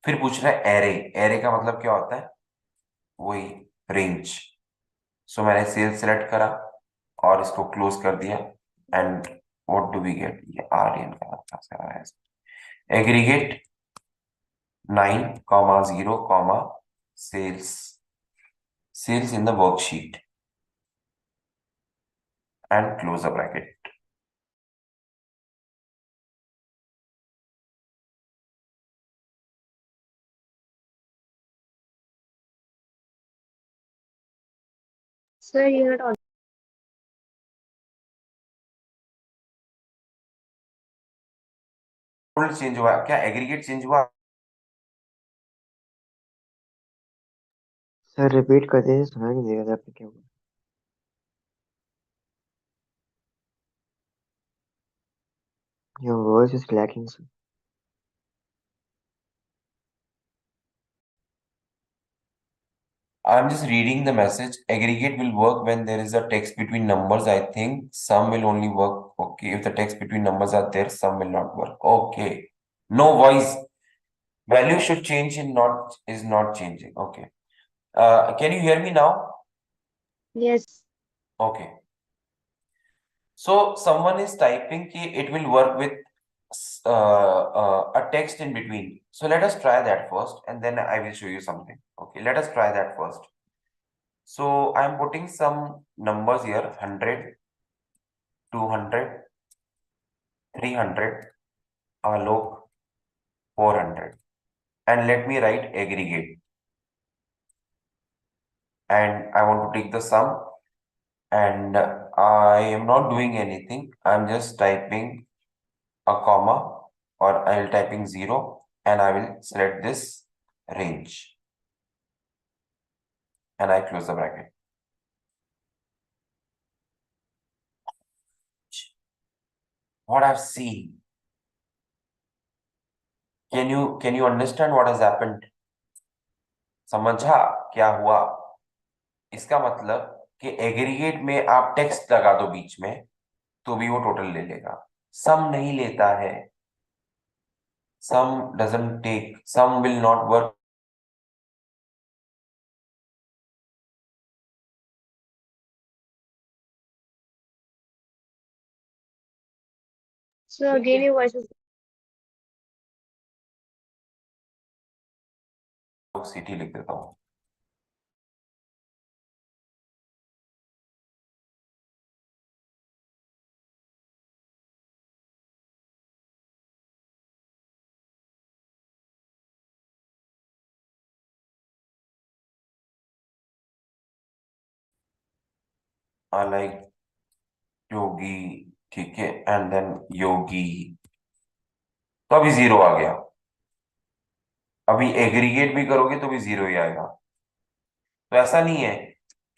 फिर पूछ रहा है एरे, एरे का मतलब क्या होता है, वही रेंज। सो मैंने सेल सेलेक्ट करा और इसको क्लोज कर दिया, and what do we get, ये आर्यन का मतलब से आ रहा है, aggregate 9, 0, cells, cells in the worksheet and close the bracket. Sir, you're not total change हुआ, क्या एग्रीगेट चेंज हुआ? सर रिपीट कर दीजिए, सुना नहीं दे रहा था आपने क्या बोला। Your voice is lacking, sir. I'm just reading the message. Aggregate will work when there is a text between numbers. I think sum will only work. Okay, if the text between numbers are there, sum will not work. Okay. No voice. Value should change in not is not changing. Okay. Can you hear me now? Yes. Okay. So someone is typing ki it will work with a text in between. So let us try that first, and then I will show you something. Okay, let us try that first. So I'm putting some numbers here, 100, 200, 300, Alok, 400. And let me write aggregate. And I want to take the sum. And I am not doing anything. I'm just typing a comma, or I'll typing 0, and I will select this range. And I close the bracket. What I've seen. Can you understand what has happened? समझा क्या हुआ? इसका मतलब कि aggregate में आप text लगा दो बीच में तो भी वो टोटल ले लेगा, सम नहीं लेता है, sum doesn't take, sum will not work. So again, your voice is city लिख देता हूँ। लाइक योगी, ठीक है, एंड देन योगी, तो अभी 0 आ गया। अभी एग्रीगेट भी करोगे तो भी 0 ही आएगा। तो ऐसा नहीं है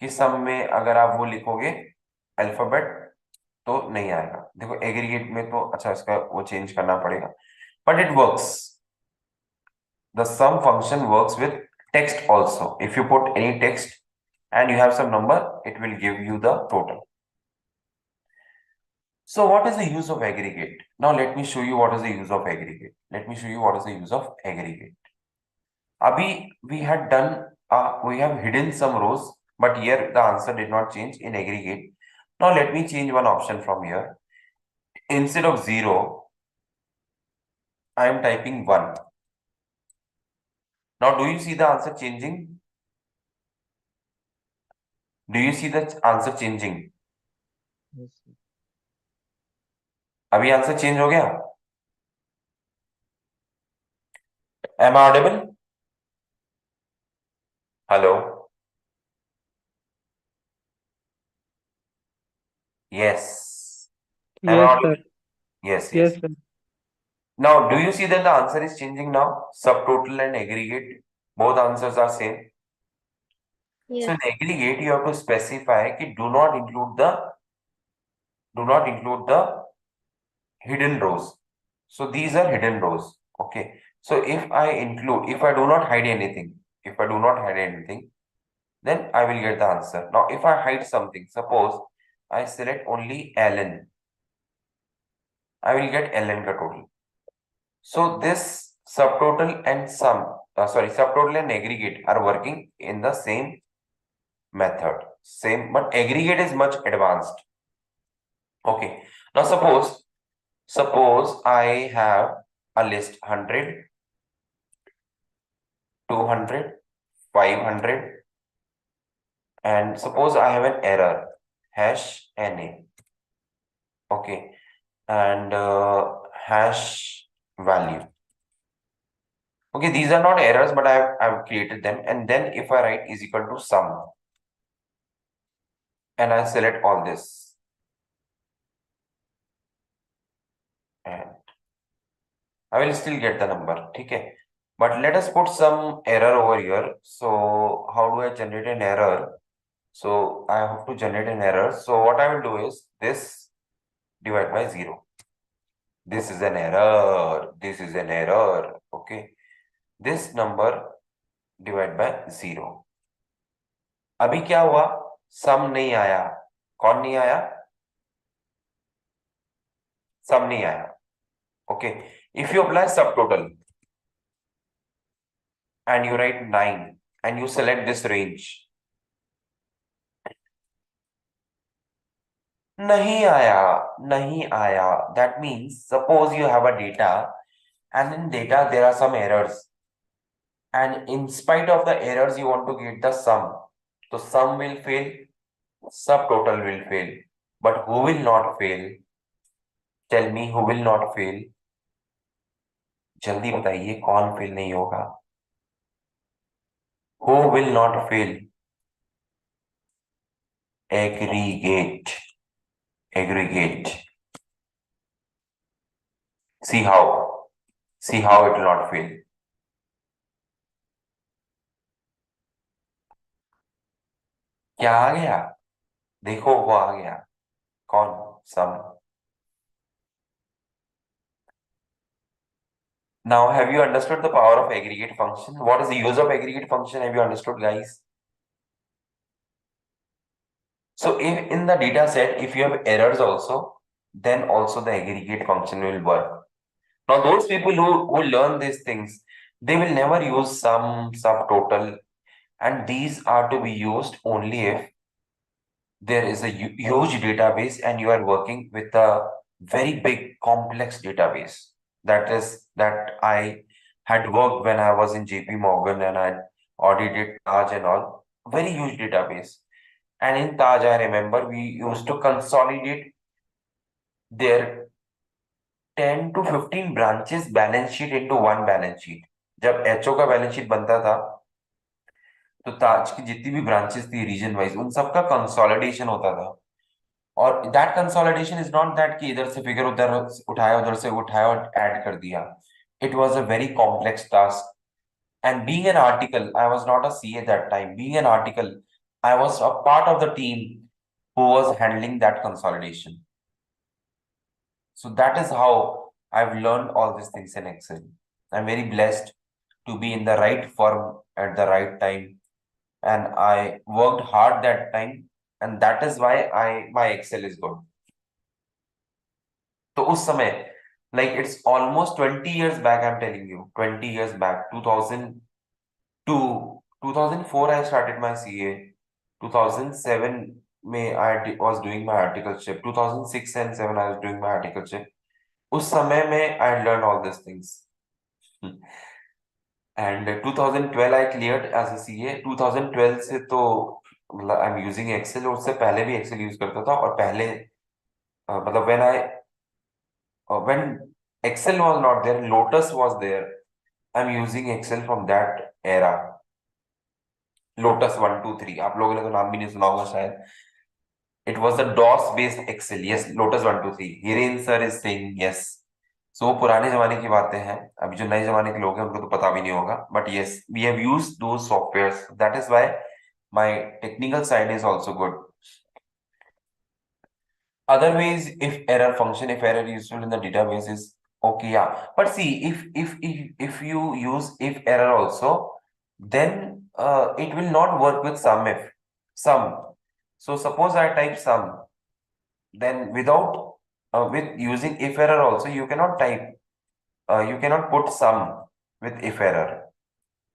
कि सम में अगर आप वो लिखोगे अल्फाबेट तो नहीं आएगा। देखो एग्रीगेट में तो अच्छा इसका वो चेंज करना पड़ेगा, but it works. The sum function works with text also. If you put any text and you have some number, it will give you the total. So what is the use of aggregate? Now let me show you what is the use of aggregate. Let me show you what is the use of aggregate. Abhi we had done, we have hidden some rows, but here the answer did not change in aggregate. Now let me change one option from here. Instead of 0, I am typing 1. Now do you see the answer changing? Do you see the answer changing? Yes, sir. अभी answer change हो गया? Am I audible? Hello? Yes. Am I Yes, audible? sir. Yes, Yes, yes. sir. Now, do you see that the answer is changing now? Subtotal and aggregate, both answers are same. So yes. in aggregate, you have to specify कि do not include the hidden rows. So these are hidden rows. Okay. So if I do not hide anything, then I will get the answer. Now, if I hide something, suppose I select only Alan, I will get ln ka total. So this subtotal and subtotal and aggregate are working in the same method, but aggregate is much advanced. Okay, now suppose I have a list 100, 200, 500, and suppose I have an error hash na. Okay, and hash value. Okay, these are not errors, but I've created them. And then if I write is equal to sum, and I select all this, and I will still get the number. Okay, but let us put some error over here. So how do I generate an error? So I have to generate an error. So what I will do is this divided by 0. This is an error. This is an error. Okay, this number divided by 0. अभी क्या हुआ? सम नहीं आया. कौन नहीं आया? सम नहीं आया. Okay, if you apply subtotal and you write 9 and you select this range, नहीं आया. That means suppose you have a data and in data there are some errors, and in spite of the errors you want to get the sum. So sum will fail, subtotal will fail, but who will not fail? Tell me who will not fail. जल्दी बताइए कौन fail नहीं होगा? Who will not fail? Aggregate. See how it will not fail. क्या आ गया? देखो वो आ गया. कौन? सम. Now have you understood the power of aggregate function? What is the use of aggregate function? Have you understood, guys? So if in the data set, if you have errors also, then also the aggregate function will work. Now those people who learn these things, they will never use sum, subtotal, and these are to be used only if there is a huge database and you are working with a very big complex database. That I had worked when I was in JP Morgan and I audited Taj and all. Very huge database. And in Taj, I remember we used to consolidate their 10 to 15 branches balance sheet into one balance sheet. जब HO का balance sheet बनता था, तो ताज की जितनी भी branches थी region wise, उन सबका कंसोलिडेशन होता था. और that consolidation is not that कि इधर से फिगर उधर से उठाया और ऐड कर दिया. It was a very complex task. And being an article, I was not a CA that time. Being an article, I was a part of the team who was handling that consolidation. So that is how I've learned all these things in Excel. I'm very blessed to be in the right firm at the right time. And I worked hard that time. And that is why my Excel is good. So us samay, like it's almost 20 years back, I'm telling you, 20 years back, 2002, 2004, I started my CA. 2007 I was doing my articleship. 2006 and 7 I was doing my articleship. उस समय में I learned all these things. And 2012 I cleared as a CA. 2012 से तो I'm using Excel. उससे पहले भी Excel use करता था. और पहले मतलब when Excel was not there, Lotus was there. I'm using Excel from that era. Lotus 1, 2, 3. आप लोगों ने तो नाम भी नहीं सुना होगा शायद. It was a DOS based Excel. Yes, Lotus 1, 2, 3. Hiren sir is saying yes. So पुराने जमाने की बातें हैं. अभी जो नए जमाने के लोग हैं उनको तो पता भी नहीं होगा. But yes, we have used those softwares. That is why my technical side is also good. Other ways, if error is useful in the database is okay, yeah. But see, if you use if error also, then it will not work with sum. So suppose I type sum, then without with using if error also, you cannot type, you cannot put sum with if error.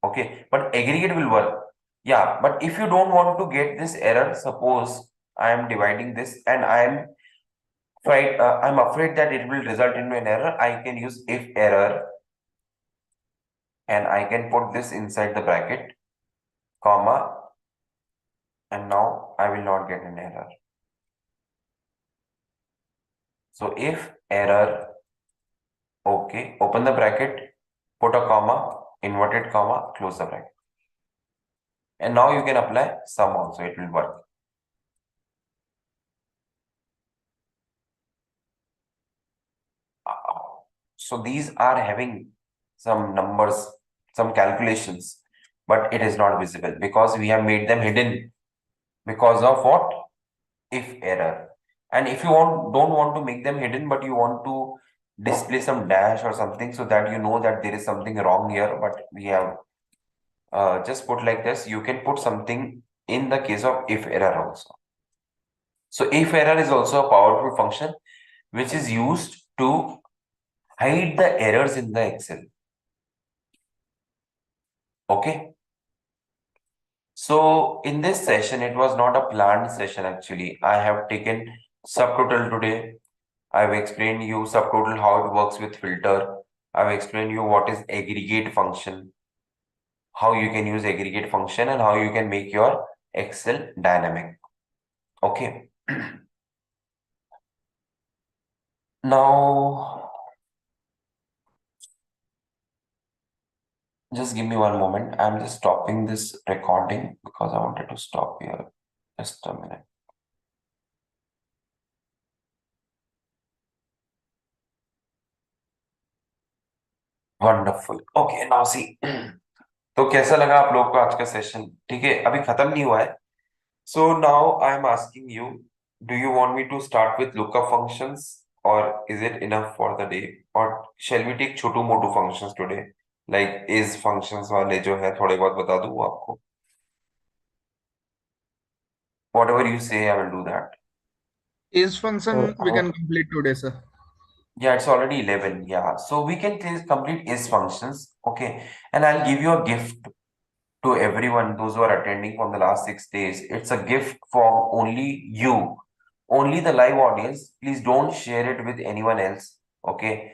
Okay, but aggregate will work. Yeah, but if you don't want to get this error, suppose I am dividing this and I'm afraid that it will result into an error, I can use if error and I can put this inside the bracket, comma, and now I will not get an error. So if error, okay, open the bracket, put a comma, inverted comma, close the bracket. And now you can apply sum also, it will work. So these are having some numbers, some calculations, but it is not visible because we have made them hidden because of what? If error. And if you don't want to make them hidden, but you want to display some dash or something so that you know that there is something wrong here, but we have just put like this, you can put something in the case of if error also. So if error is also a powerful function which is used to hide the errors in the Excel. Okay. So in this session, it was not a planned session actually. I have taken subtotal today. I've explained you subtotal, how it works with filter. I've explained you what is aggregate function, how you can use aggregate function and how you can make your Excel dynamic. Okay. Now, just give me one moment. I'm just stopping this recording because I wanted to stop here. Just a minute. Wonderful okay now see तो कैसा लगा आप लोग को आज का session ठीक है अभी खत्म नहीं हुआ है so now I am asking you do you want me to start with lookup functions और is it enough for the day और शैल वी टेक छोटू मोटू functions today like is functions वाले जो है थोड़े बहुत बता दूं आपको whatever you say I will do that Is function we can complete today, sir. yeah it's already 11 yeah so we can complete is functions okay and I'll give you a gift to everyone, those who are attending from the last 6 days. It's a gift from only you, only the live audience. Please don't share it with anyone else. Okay.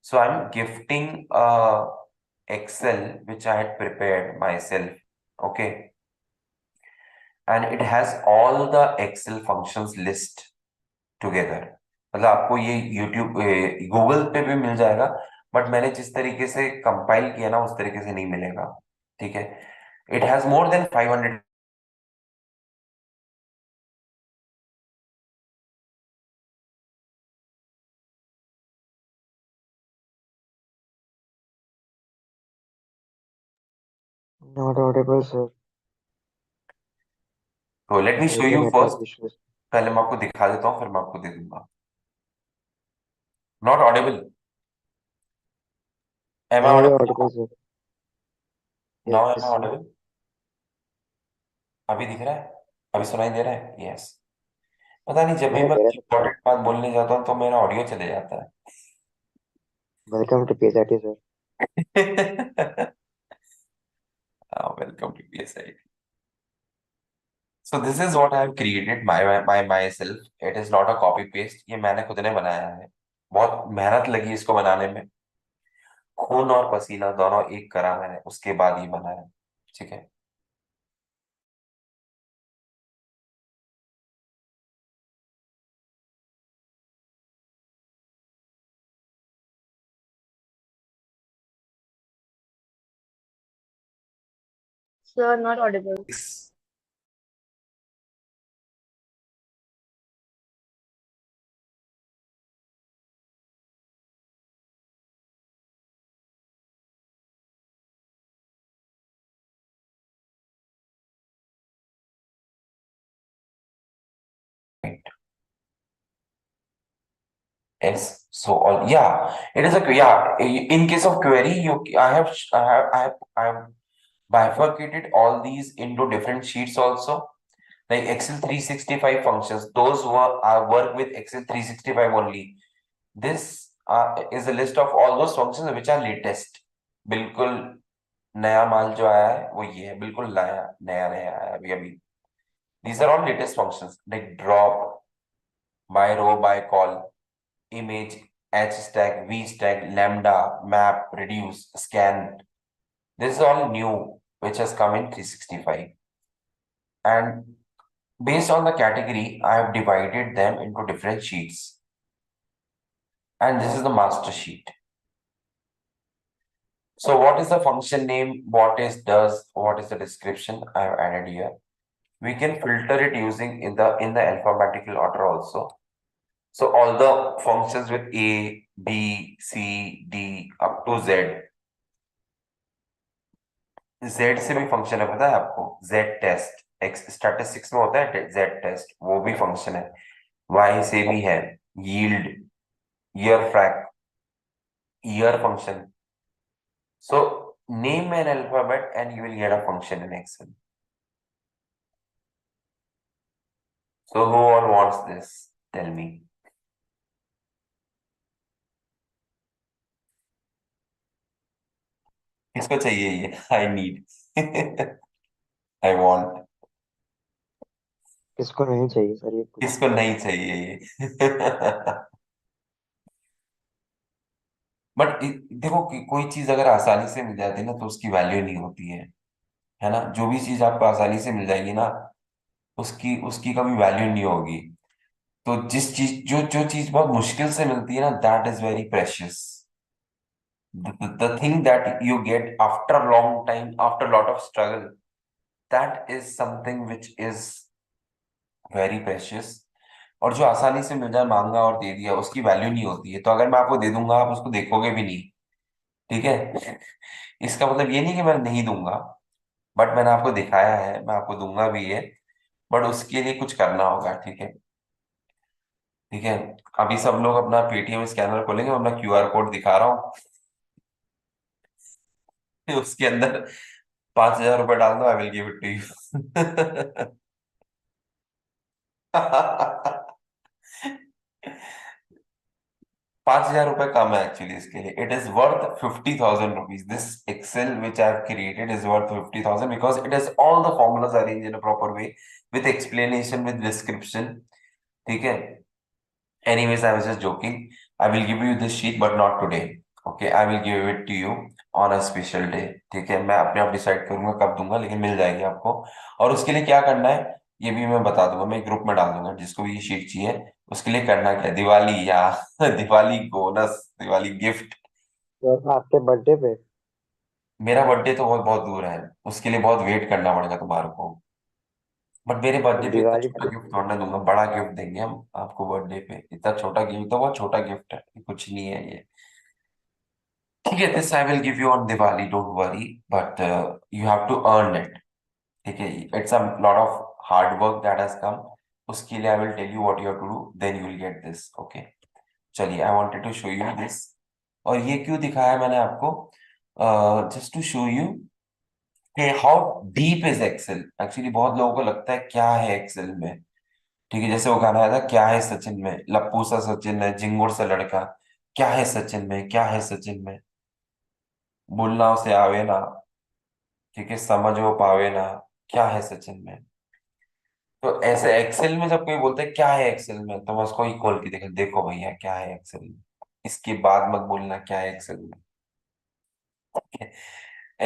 So I'm gifting Excel which I had prepared myself. Okay. And it has all the Excel functions list together. मतलब आपको ये YouTube Google पे भी मिल जाएगा but मैंने जिस तरीके से कंपाइल किया ना उस तरीके से नहीं मिलेगा ठीक है It has more than 500 Not audible, sir. So let me show Maybe you network first. issues. पहले मैं आपको दिखा देता हूँ फिर मैं आपको दे दूंगा Not audible. Am I Maybe audible? audible, sir. Now am Yes, I sir. audible? अभी दिख रहा है अभी सुनाई दे रहा है यस पता नहीं जब भी सुनाई मैं दे रहा है सबको. इम्पोर्टेंट बात बोलने जाता हूँ तो मेरा ऑडियो चले जाता Welcome to PSIT, sir. है Welcome to PSI. So this is what I have created by myself. It is not a copy paste. ये मैंने खुद ने बनाया है बहुत मेहनत लगी इसको बनाने में खून और पसीना दोनों एक करा मैंने उसके बाद ही बनाया ठीक है Sir, not audible. Yes. So all yeah, it is a yeah. In case of query, I have bifurcated all these into different sheets also. like Excel 365 functions, those who work with Excel 365 only. This is a list of all those functions which are latest. बिल्कुल नया माल जो आया है वो ये है, बिल्कुल नया नया नया आया है अभी अभी. These are all latest functions like drop, by row, by call, image, h stack, v stack, lambda, map, reduce, scan. This is all new which has come in 365. And based on the category, I have divided them into different sheets. And this is the master sheet. So what is the function name? What is does? What is the description? I have added here. We can filter it using in the alphabetical order also. So all the functions with A, B, C, D up to Z. Z से भी function है, पता है आपको? Z test, X statistics में होता है Z test, वो भी फंक्शन है. Y से भी है, yield, year frac, year function. So name an alphabet and you will get a function in Excel. So who all wants this? Tell me. किसको चाहिए ये? I need. I want. किसको नहीं चाहिए सर ये कुछ? किसको नहीं चाहिए ये? बट देखो कि कोई चीज अगर आसानी से मिल जाती है ना तो उसकी वैल्यू नहीं होती है ना? जो भी चीज आपको आसानी से मिल जाएगी ना उसकी उसकी कभी वैल्यू नहीं होगी. तो जिस चीज जो जो चीज बहुत मुश्किल से मिलती है ना, that is very precious. The thing that you get after a long time, after a lot of struggle, that is something which is very precious. और जो आसानी से मिल जाए, मांगा और दे दिया, उसकी वैल्यू नहीं होती है. तो अगर मैं आपको दे दूंगा आप उसको देखोगे भी नहीं. ठीक है? इसका मतलब ये नहीं कि मैं नहीं दूंगा, बट मैंने आपको दिखाया है, मैं आपको दूंगा भी है, बट उसके लिए कुछ करना होगा. ठीक है? ठीक है. अभी सब लोग अपना पेटीएम स्कैनर खोलेंगे, मैं अपना क्यूआर कोड दिखा रहा हूँ. उसके अंदर 5,000 रुपए डाल दो, I will give it to you. 5,000 रुपए कम है एक्चुअली इसके लिए. It is worth 50,000 rupees. This Excel which I have created is worth 50,000 because it is all the formulas arrange in a proper way with explanation with description. ठीक है? Anyways, I was just joking. I will give you this sheet, but not today. Okay, I will give it to you on a special day. ठीक है? मैं अपने आप decide करूंगा कब दूंगा, लेकिन मिल जाएगी आपको. और उसके लिए क्या करना है ये भी मैं बता दूंगा. मैं ग्रुप में डाल दूंगा जिसको भी ये शीट चाहिए. उसके लिए करना क्या है, दिवाली या Diwali bonus, Diwali gift. Sir आपके बर्थडे पे? मेरा बर्थडे तो बहुत बहुत दूर है, उसके लिए बहुत वेट करना पड़ेगा तुम्हारे को. बट मेरे बर्थडे पे इतना दिवाली छोटा पे गिफ्ट थोड़ा ना दूंगा, बड़ा गिफ्ट देंगे हम आपको. बर्थडे पे इतना छोटा गिफ्ट तो बहुत छोटा गिफ्ट है, कुछ नहीं है ये. ठीक है? This I will give you on Diwali, don't worry, but you have to earn it. ठीक है? It's a lot of hard work that has come. उसके लिए I will tell you what you have to do, then you will get this. Okay, चलिए, I wanted to show you this. और ये क्यों दिखाया मैंने आपको? जस्ट टू शो यू कि how deep is Excel. Actually बहुत लोगों को लगता है क्या है एक्सेल में. ठीक है? जैसे वो गाना आया था, क्या है सचिन में, लप्पू सा सचिन है, झिंगुर सा लड़का. क्या है सचिन में, क्या है सचिन में, बोलना उसे आवे ना. ठीक है? समझ वो पावे ना, क्या है सचिन में. तो ऐसे एक्सेल में जब कोई बोलता है क्या है एक्सेल में, तो मैं उसको ही खोल के देखा, देखो भैया क्या है एक्सेल में. इसके बाद मत बोलना क्या है एक्सेल में.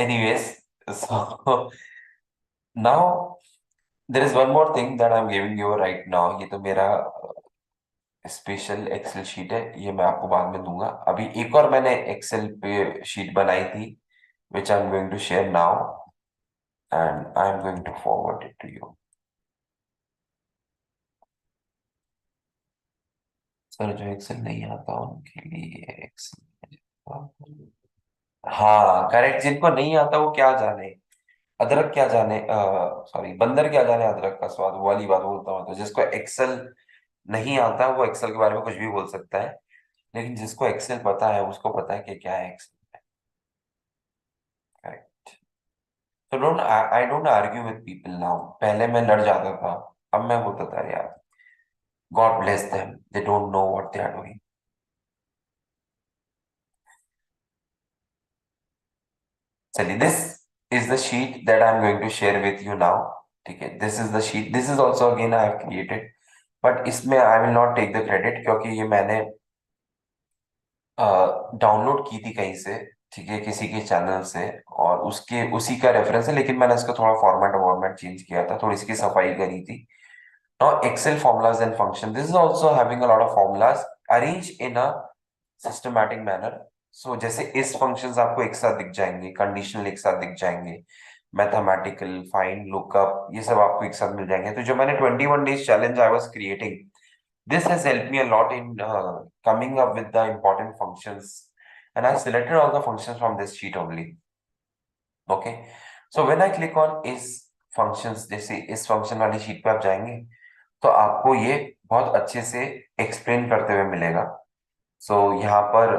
Anyways, so now there is one more thing that I am giving you right now. ये तो मेरा स्पेशल एक्सेल शीट है, ये मैं आपको बाद में दूंगा. अभी एक और मैंने एक्सेल पे शीट बनाई थी which I'm going to share now and I'm going to forward it to you. Sir जो एक्सेल नहीं आता उनके लिए एक्सेल. हाँ करेक्ट, जिनको नहीं आता वो क्या जाने, अदरक क्या जाने, सॉरी बंदर क्या जाने अदरक का स्वाद, वो वाली बात बोलता हूँ. तो जिसको एक्सेल नहीं आता वो एक्सेल के बारे में कुछ भी बोल सकता है, लेकिन जिसको एक्सेल पता है उसको पता है कि क्या है एक्सेल. करेक्ट. तो don't, I don't argue with people now. पहले मैं लड़ जाता था अब मैं बोलता था यार, God bless them, they don't know what they are doing. चलिए, this is the sheet that I am going to share with you now. ठीक है, this is the sheet, this is also again I have created, but इसमें I will not take the credit क्योंकि ये मैंने download की थी कहीं से, ठीक है, किसी के चैनल से, और उसके उसी का रेफरेंस है, लेकिन मैंने इसका थोड़ा फॉर्मेट चेंज किया था, थोड़ी इसकी सफाई करी थी। Now Excel formulas and function, this is also having a lot of formulas arranged in a systematic manner. So जैसे इस functions आपको एक साथ दिख जाएंगे, कंडीशनल एक साथ दिख जाएंगे, मैथमेटिकल, फाइंड, लुकअप, ये सब आपको एक साथ मिल जाएंगे। तो जो मैंने 21 days challenge I was creating, this has helped me a lot in coming up with the important functions, and I selected all the functions from this sheet only. Okay, so when I click on is functions, जैसे इस function वाली sheet पे आप जाएंगे तो आपको ये बहुत अच्छे से एक्सप्लेन करते हुए मिलेगा। सो यहाँ पर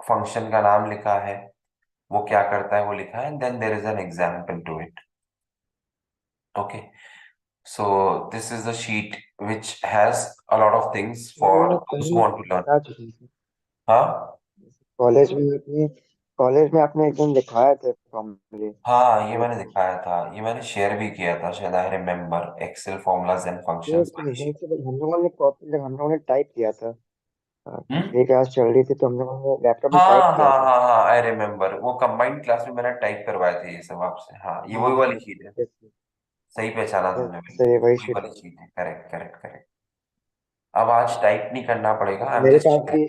फंक्शन का नाम लिखा है, वो क्या करता है वो लिखा है, and then there is an example to it. Okay, so this is the sheet which has a lot of things for मैंने दोस हु कहीं वांट टू लर्न। बता चुकी थी हाँ कॉलेज में आपने एक दिन दिखाए थे फॉर्मूले। हाँ, ये मैंने दिखाया था, ये मैंने शेयर भी किया था शायद, I remember, Excel formulas and ये फंक्शंस वाली नहीं sheet। से हम लोगों ने कॉपी हम लोगों ने टाइप किया था। हम्म, पिछली क्लास चल रही थी तो हम लोगों ने लैपटॉप में टाइप हाँ किया हाँ था। हाँ हाँ, आई रिमेम्बर, वो कंबाइंड क्लास में मैंने टाइप करवाए थे ये सब आपसे। हाँ, ये वही वाली हाँ शीट है, यस सही पहचाना तुमने भाई, सर, ये वही वही शीट वाली है। शीट है, करेक्ट करेक्ट करेक्ट। अब आज टाइप नहीं करना पड़ेगा, आई एम मेरे जस्ट पास भी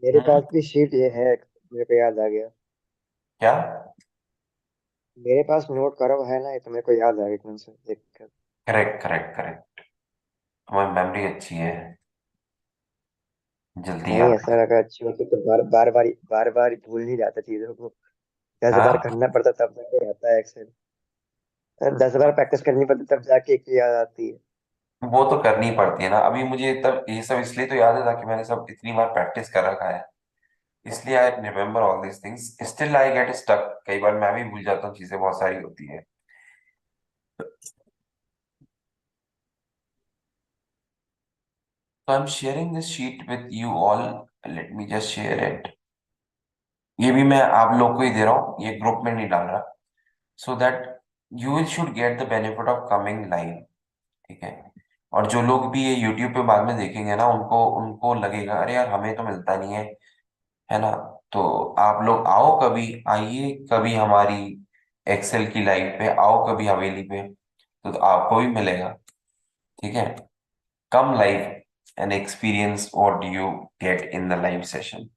मेरे हम्म, पास भी शीट ये है, मेरे को याद आ गया। क्या? मेरे पास नोट करा हुआ है ना, ये तो मेरे को याद आ गया एकदम से देख कर। करेक्ट करेक्ट करेक्ट, हमारी मेमोरी अच्छी है, जल्दी नहीं याद ऐसा लगा अच्छी होती तो बार बार भूल नहीं जाता चीजों को। 10 बार हाँ, करना पड़ता तब जाके आता है एक्सेल। 10 बार प्रैक्टिस करनी पड़ती तब जाके एक याद आती है। वो तो करनी पड़ती है ना। अभी मुझे तब ये सब इसलिए तो याद है ताकि मैंने सब इतनी बार प्रैक्टिस कर रखा है, इसलिए I remember all these things. Still I get stuck, कई बार मैं भी भूल जाता हूँ, चीजें बहुत सारी होती है। So I'm sharing this sheet with you all. Let me just share it. ये भी मैं आप लोग को ही दे रहा हूँ, ये ग्रुप में नहीं डाल रहा, so that you will should get the benefit of coming live. ठीक है, और जो लोग भी ये यूट्यूब पे बाद में देखेंगे ना, उनको उनको लगेगा अरे यार हमें तो मिलता नहीं है ना। तो आप लोग आओ, कभी आइए, कभी हमारी एक्सेल की लाइव पे आओ, कभी हवेली पे, तो आपको भी मिलेगा। ठीक है, come live and experience what you get in the live session.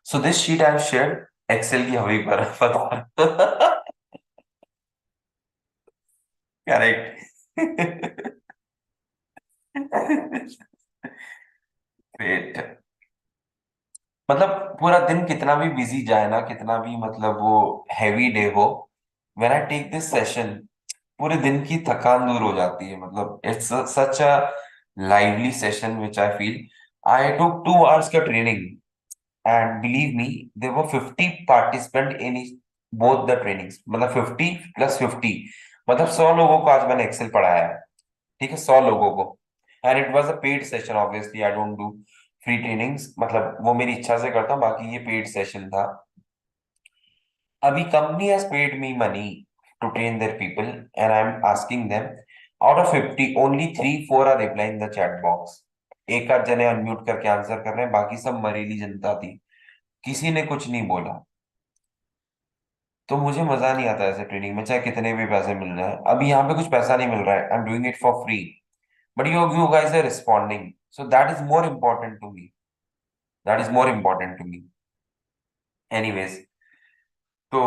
So this sheet I have shared, Excel की हवी पर पता करेक्ट। ग्रेट, मतलब पूरा दिन कितना भी बिजी जाए ना, कितना भी मतलब वो हैवी डे हो, when I take this session, पूरे दिन की थकान दूर हो जाती है। मतलब it's such a lively session which I feel. I took 2 hours का training, and believe me, there were 50 participant in both the trainings, मतलब 50 + 50, मतलब 100 लोगों को आज मैंने एक्सेल पढ़ाया है। ठीक है, 100 लोगों को, and it was a paid session, obviously I don't do free trainings, मतलब वो मेरी इच्छा से करता हूँ, बाकी ये पेड सेशन था। अभी company has paid me money to train their people, and I am asking them, out of 50 only 3-4 are replying the chat box. एक आध जने अनम्यूट करके आंसर कर रहे हैं, बाकी सब मरेली जनता थी, किसी ने कुछ नहीं बोला। तो मुझे मजा नहीं आता ऐसे ट्रेनिंग में, चाहे कितने भी पैसे मिल जाए। अभी यहाँ पे कुछ पैसा नहीं मिल रहा है, I am doing it for free, but you guys are responding, so that is more important to me, that is more important to me। anyways, तो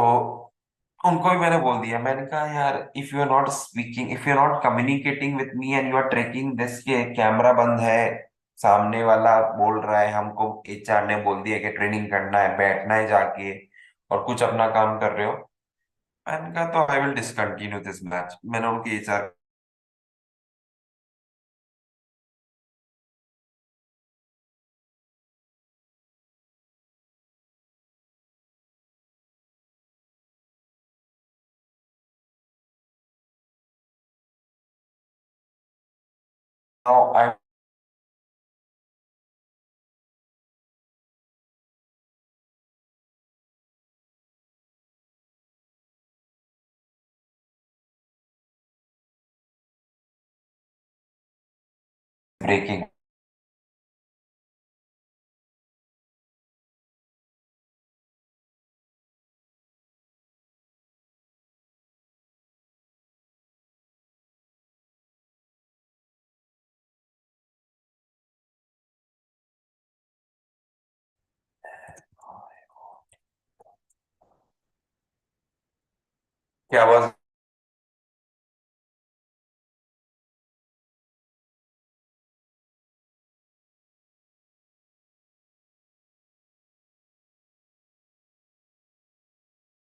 उनको भी मैंने बोल दिया, मैंने कहा यार, if you are not speaking, if you are not communicating with me and you are tracking this, के कैमरा बंद है, सामने वाला बोल रहा है, हमको एचआर ने बोल दिया कि ट्रेनिंग करना है, बैठना है जाके, और कुछ अपना काम कर रहे हो, मैंने कहा तो I will discontinue this match. मैंने उनकी एचआर Now I'm breaking. क्या आवाज